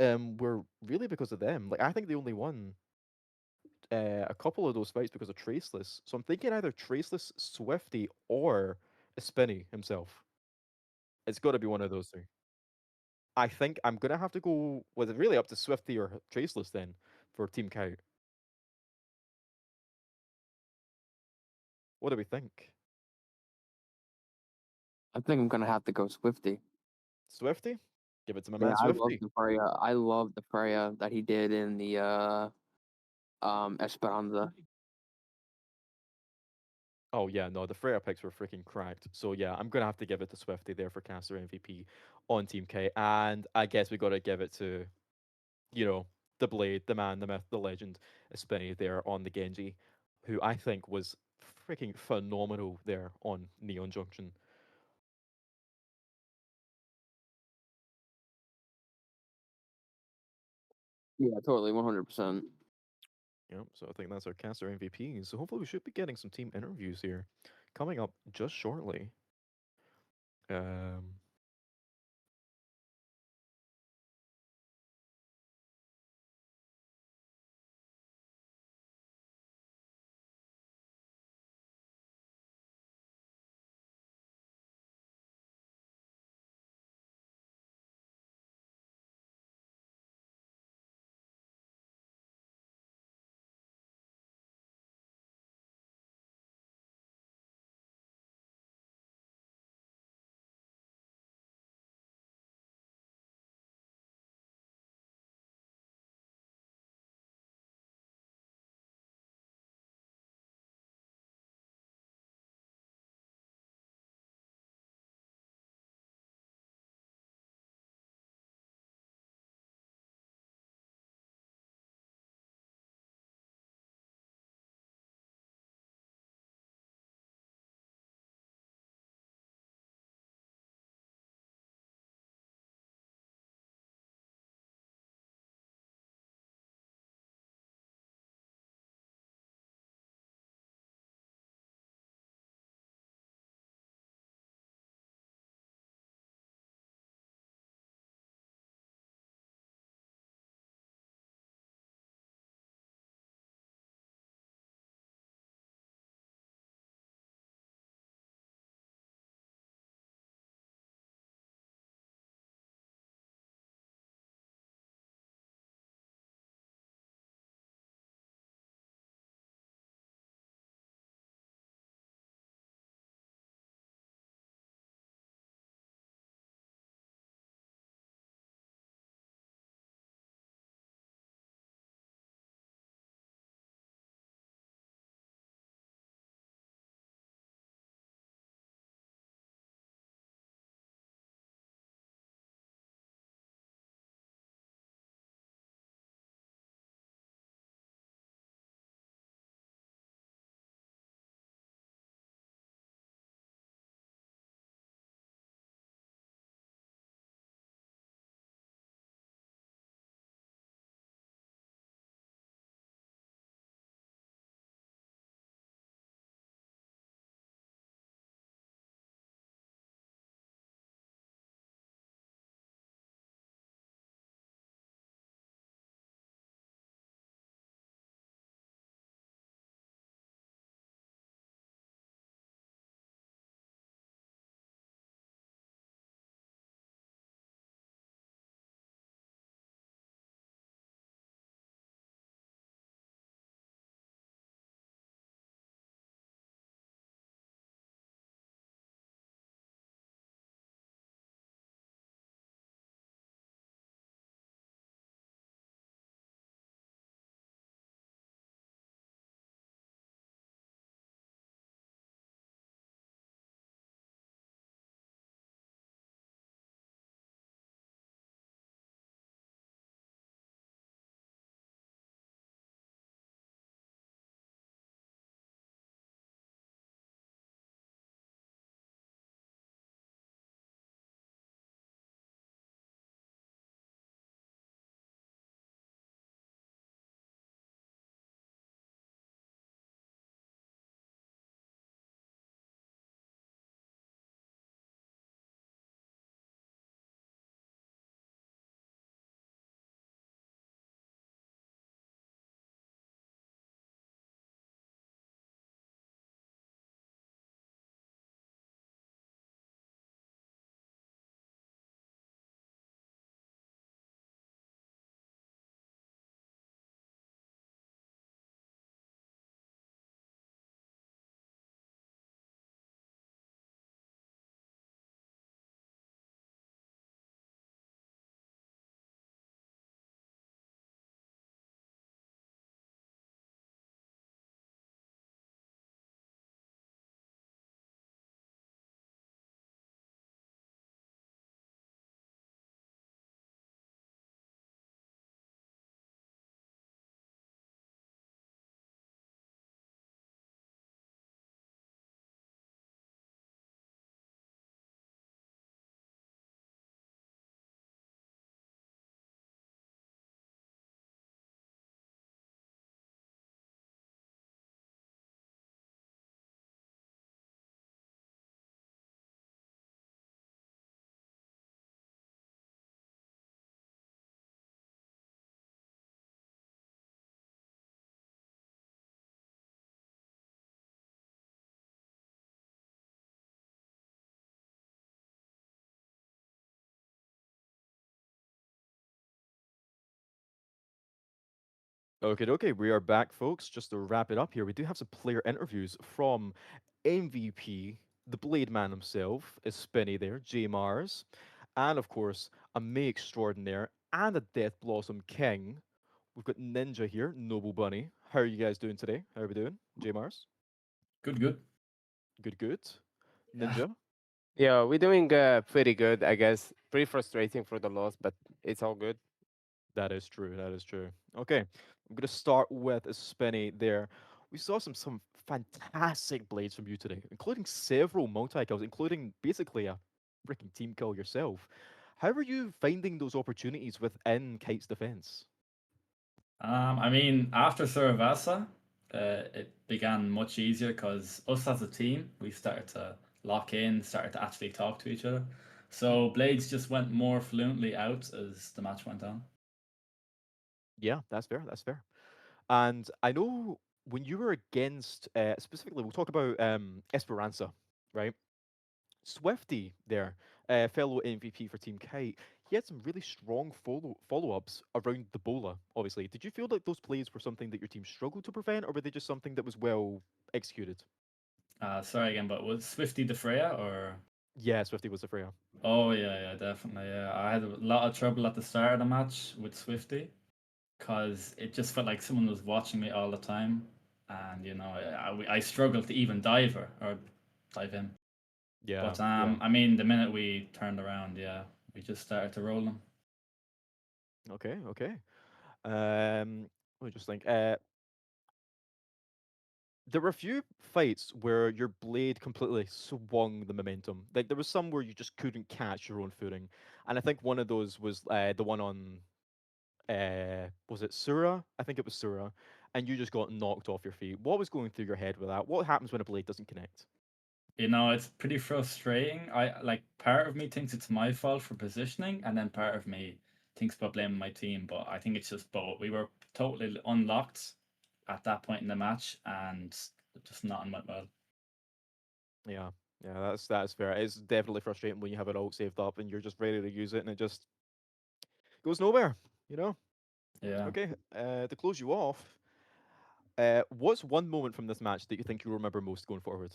were really because of them. Like I think they only won a couple of those fights because of Traceless. So I'm thinking either Traceless, Swifty, or Spinny himself. It's got to be one of those three. I think I'm gonna have to go with it really up to Swifty or Traceless then for Team Kite. What do we think? I think I'm gonna have to go Swifty. Swifty? Give it to my Yeah, man I love Swifty. the Freya. I love the Freya that he did in the Esperanza. Oh yeah, no, the Freya picks were freaking cracked. So yeah, I'm gonna have to give it to Swifty there for caster MVP on Team K, and I guess we gotta give it to, you know, the Blade, the man, the myth, the legend, Spinny there on the Genji, who I think was freaking phenomenal there on Neon Junction. Yeah, totally, 100%. Yep, so I think that's our caster MVP. So hopefully we should be getting some team interviews here coming up just shortly. Um, Okay, we are back, folks. Just to wrap it up here, we do have some player interviews from MVP, the Blade Man himself, is Spinny there, J Mars, and of course, a May extraordinaire and a Death Blossom King. We've got Ninja here, Noble Bunny. How are you guys doing today? How are we doing? J Mars? Good, good. Good, good. Yeah. Ninja? Yeah, we're doing pretty good, I guess. Pretty frustrating for the loss, but it's all good. That is true. That is true. Okay, I'm gonna start with Spinny there. We saw some fantastic blades from you today, including several multi kills, including basically a freaking team kill yourself. How are you finding those opportunities within Kite's defense? I mean, after Suravasa, it began much easier because us as a team, we started to lock in, started to actually talk to each other. So Blades just went more fluently out as the match went on. Yeah, that's fair. That's fair. And I know when you were against, specifically, we'll talk about Esperanza, right? Swifty there, fellow MVP for Team Kite, he had some really strong follow-ups around the bola, obviously. Did you feel like those plays were something that your team struggled to prevent, or were they just something that was well executed? Sorry again, but was Swifty the Freya or? Yeah, Swifty was the Freya. Oh yeah, yeah, definitely. Yeah, I had a lot of trouble at the start of the match with Swifty because it just felt like someone was watching me all the time, and I struggled to even dive her or dive in. Yeah, But yeah. I mean, the minute we turned around, yeah, we just started to roll them. Okay, okay. Let me just think. There were a few fights where your blade completely swung the momentum. Like there was some where you just couldn't catch your own footing, and I think one of those was the one on was it Sura? I think it was Sura, and you just got knocked off your feet. What was going through your head with that? What happens when a blade doesn't connect? It's pretty frustrating. I like part of me thinks it's my fault for positioning, and then part of me thinks about blaming my team. But I think it's just both. We were totally unlocked at that point in the match, and just nothing went well. Yeah, yeah, that's fair. It's definitely frustrating when you have it all saved up and you're just ready to use it and it just goes nowhere. You know. Yeah. Okay, to close you off, what's one moment from this match that you think you'll remember most going forward?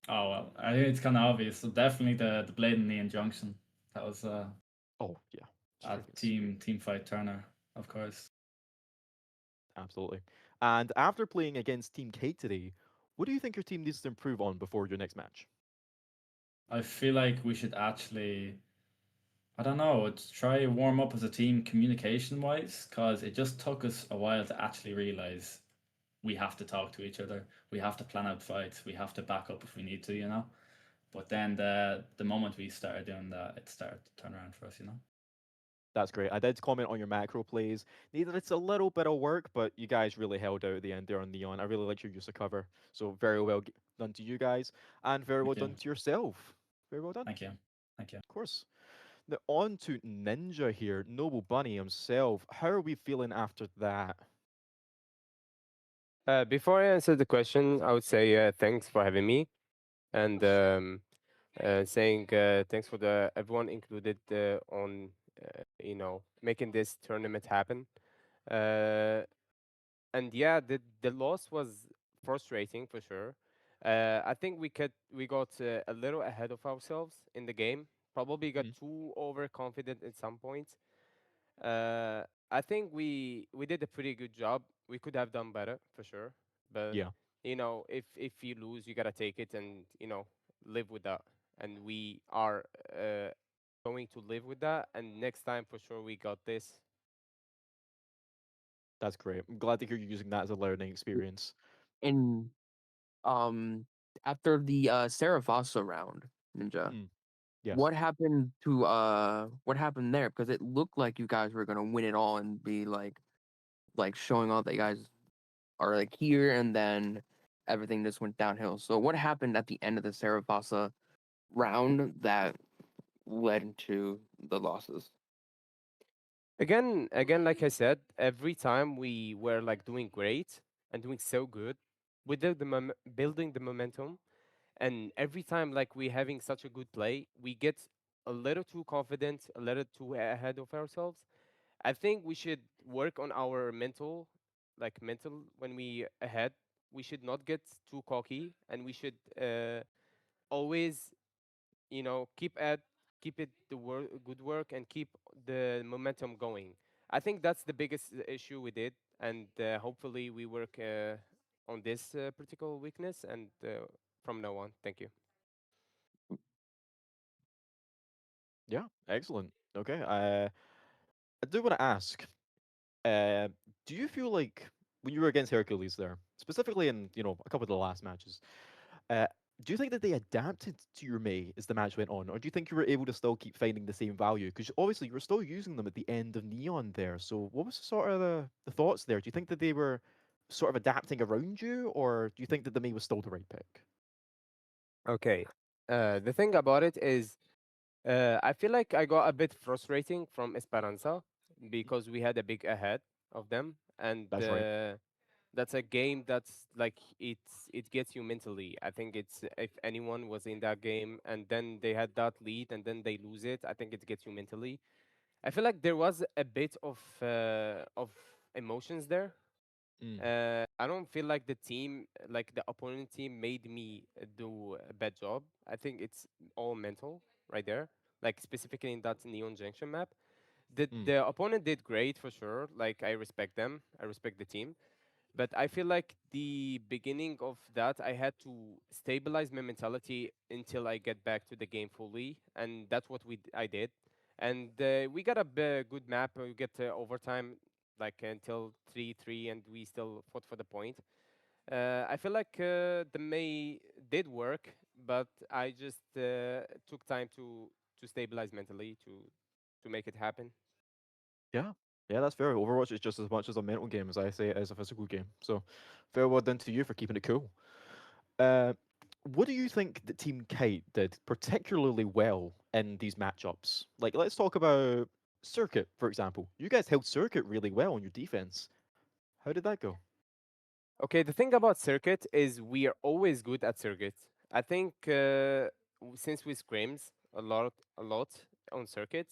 Oh well, I think it's kind of obvious. So definitely the blade and the injunction. That was Oh yeah, just a freaking sweet. team fight Turner, of course. Absolutely. And after playing against Team Kate today, what do you think your team needs to improve on before your next match? I feel like we should actually I don't know. Try warm up as a team communication wise, because it just took us a while to actually realize we have to talk to each other. We have to plan out fights. We have to back up if we need to. But then the moment we started doing that, it started to turn around for us. That's great. I did comment on your macro plays. Needed it's a little bit of work, but you guys really held out at the end there on Neon. I really liked your use of cover. So very well done to you guys, and very well Thank you, done to yourself. Very well done. thank you, thank you. Of course. Now on to Ninja here, Noble Bunny himself. How are we feeling after that? Before I answer the question, I would say thanks for having me and saying thanks for the everyone included on making this tournament happen. Uh, and yeah, the loss was frustrating for sure. I think we got a little ahead of ourselves in the game. Probably got Mhm. too overconfident at some points. Uh, I think we did a pretty good job. We could have done better for sure, but Yeah, if you lose, you gotta take it and live with that. And we are going to live with that. And next time for sure we got this. that's great. I'm glad to hear you using that as a learning experience. And um, after the Saravasa round, Ninja, Mm, yes. what happened there? Because it looked like you guys were gonna win it all and be like showing off that you guys are like here, and then everything just went downhill. So what happened at the end of the Saravasa round that led into the losses? Again, like I said, every time we were like doing great and doing so good, we did building the momentum, and every time like we having such a good play, we get a little too confident, a little too ahead of ourselves. I think we should work on our mental like mental when we ahead. We should not get too cocky, and we should always, keep it the good work and keep the momentum going. I think that's the biggest issue we did, and hopefully we work on this particular weakness, and from now on. Thank you. Yeah, excellent. Okay, I do want to ask, uh, do you feel like when you were against Hercules there, specifically in a couple of the last matches, uh, do you think that they adapted to your Mei as the match went on, or do you think you were able to still keep finding the same value? Because obviously you were still using them at the end of Neon there. So what was sort of the thoughts there? Do you think that they were sort of adapting around you, or do you think that the Mei was still the right pick? Okay. The thing about it is, I feel like I got a bit frustrating from Esperanza because we had a big ahead of them, and That's right. that's a game that's like it gets you mentally. I think it's if anyone was in that game and then they had that lead and then they lose it, I think it gets you mentally. I feel like there was a bit of emotions there. Mm. I don't feel like the team, like the opponent team, made me do a bad job. I think it's all mental right there, like specifically in that Neon Junction map. The Mm. the opponent did great for sure. Like I respect them, I respect the team, but I feel like the beginning of that, I had to stabilize my mentality until I get back to the game fully, and that's what I did. And we got a good map. We get overtime, like until 3-3, and we still fought for the point. I feel like the May did work, but I just took time to stabilize mentally to make it happen. Yeah. Yeah, that's fair. Overwatch is just as much as a mental game as I say it is a physical game. So, fair well done to you for keeping it cool. Uh, what do you think that Team Kite did particularly well in these matchups? Like, let's talk about Circuit, for example. You guys held Circuit really well on your defense. How did that go? Okay, the thing about circuit is we are always good at circuit. I think since we scrims a lot on circuit,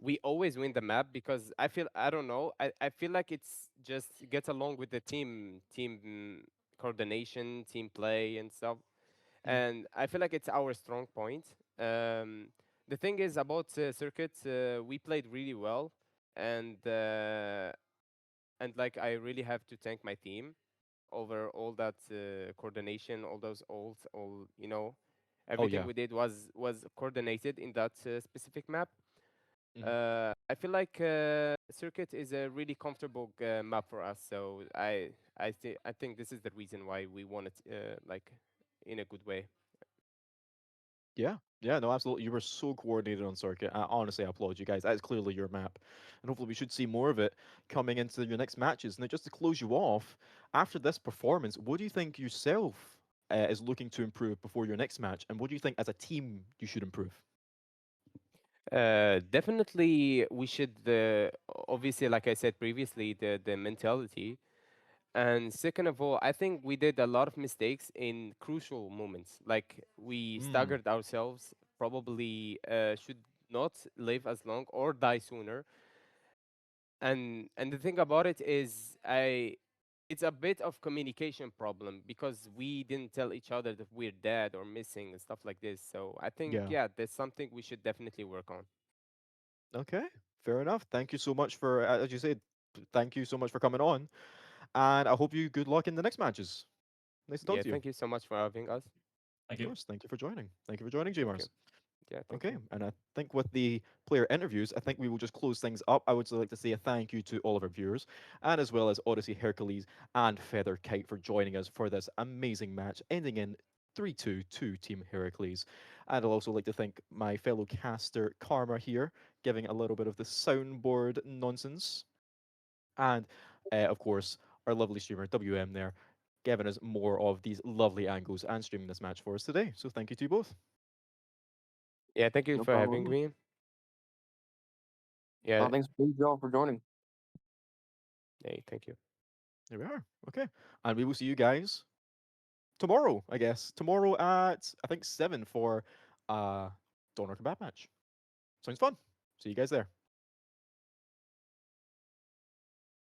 we always win the map because I don't know, I feel like it's just gets along with the team coordination, team play and stuff, Mm. and I feel like it's our strong point. The thing is about circuit, we played really well, and like I really have to thank my team over all that coordination, all those all Oh, everything yeah. we did was coordinated in that specific map. Mhm. I feel like circuit is a really comfortable map for us, so I think this is the reason why we won it like in a good way. Yeah. Yeah, no, absolutely. You were so coordinated on Circuit. I honestly applaud you guys. That is clearly your map. And hopefully we should see more of it coming into your next matches. Now, just to close you off, after this performance, what do you think yourself is looking to improve before your next match? And what do you think as a team you should improve? Definitely, we should obviously, like I said previously, the mentality. And second of all, I think we did a lot of mistakes in crucial moments. Like we Mm. staggered ourselves, probably should not live as long or die sooner. And the thing about it is, it's a bit of communication problem because we didn't tell each other that we're dead or missing and stuff like this. So I think, Yeah. yeah, that's something we should definitely work on. Okay. Fair enough. Thank you so much for, as you said, thank you so much for coming on. And I hope you good luck in the next matches. Nice to talk Yeah, to you. thank you so much for having us. Thank Of you. course. Thank you for joining. Thank you for joining, Thank you. Gmars. Yeah, thank Okay, you. and I think with the player interviews, I think we will just close things up. I would like to say a thank you to all of our viewers, and as well as Odyssey, Hercules, and Feather Kite for joining us for this amazing match, ending in 3-2 to Team Heracles. And I'd also like to thank my fellow caster Karma here, giving a little bit of the soundboard nonsense, and of course our lovely streamer WM there, giving us more of these lovely angles and streaming this match for us today. So thank you to you both. Yeah, thank you No for having problem. me. Yeah, Thanks, y'all, for joining. hey, thank you. There we are. Okay. And we will see you guys tomorrow, I guess. Tomorrow at I think 7 for Donor Combat match. Sounds fun. See you guys there.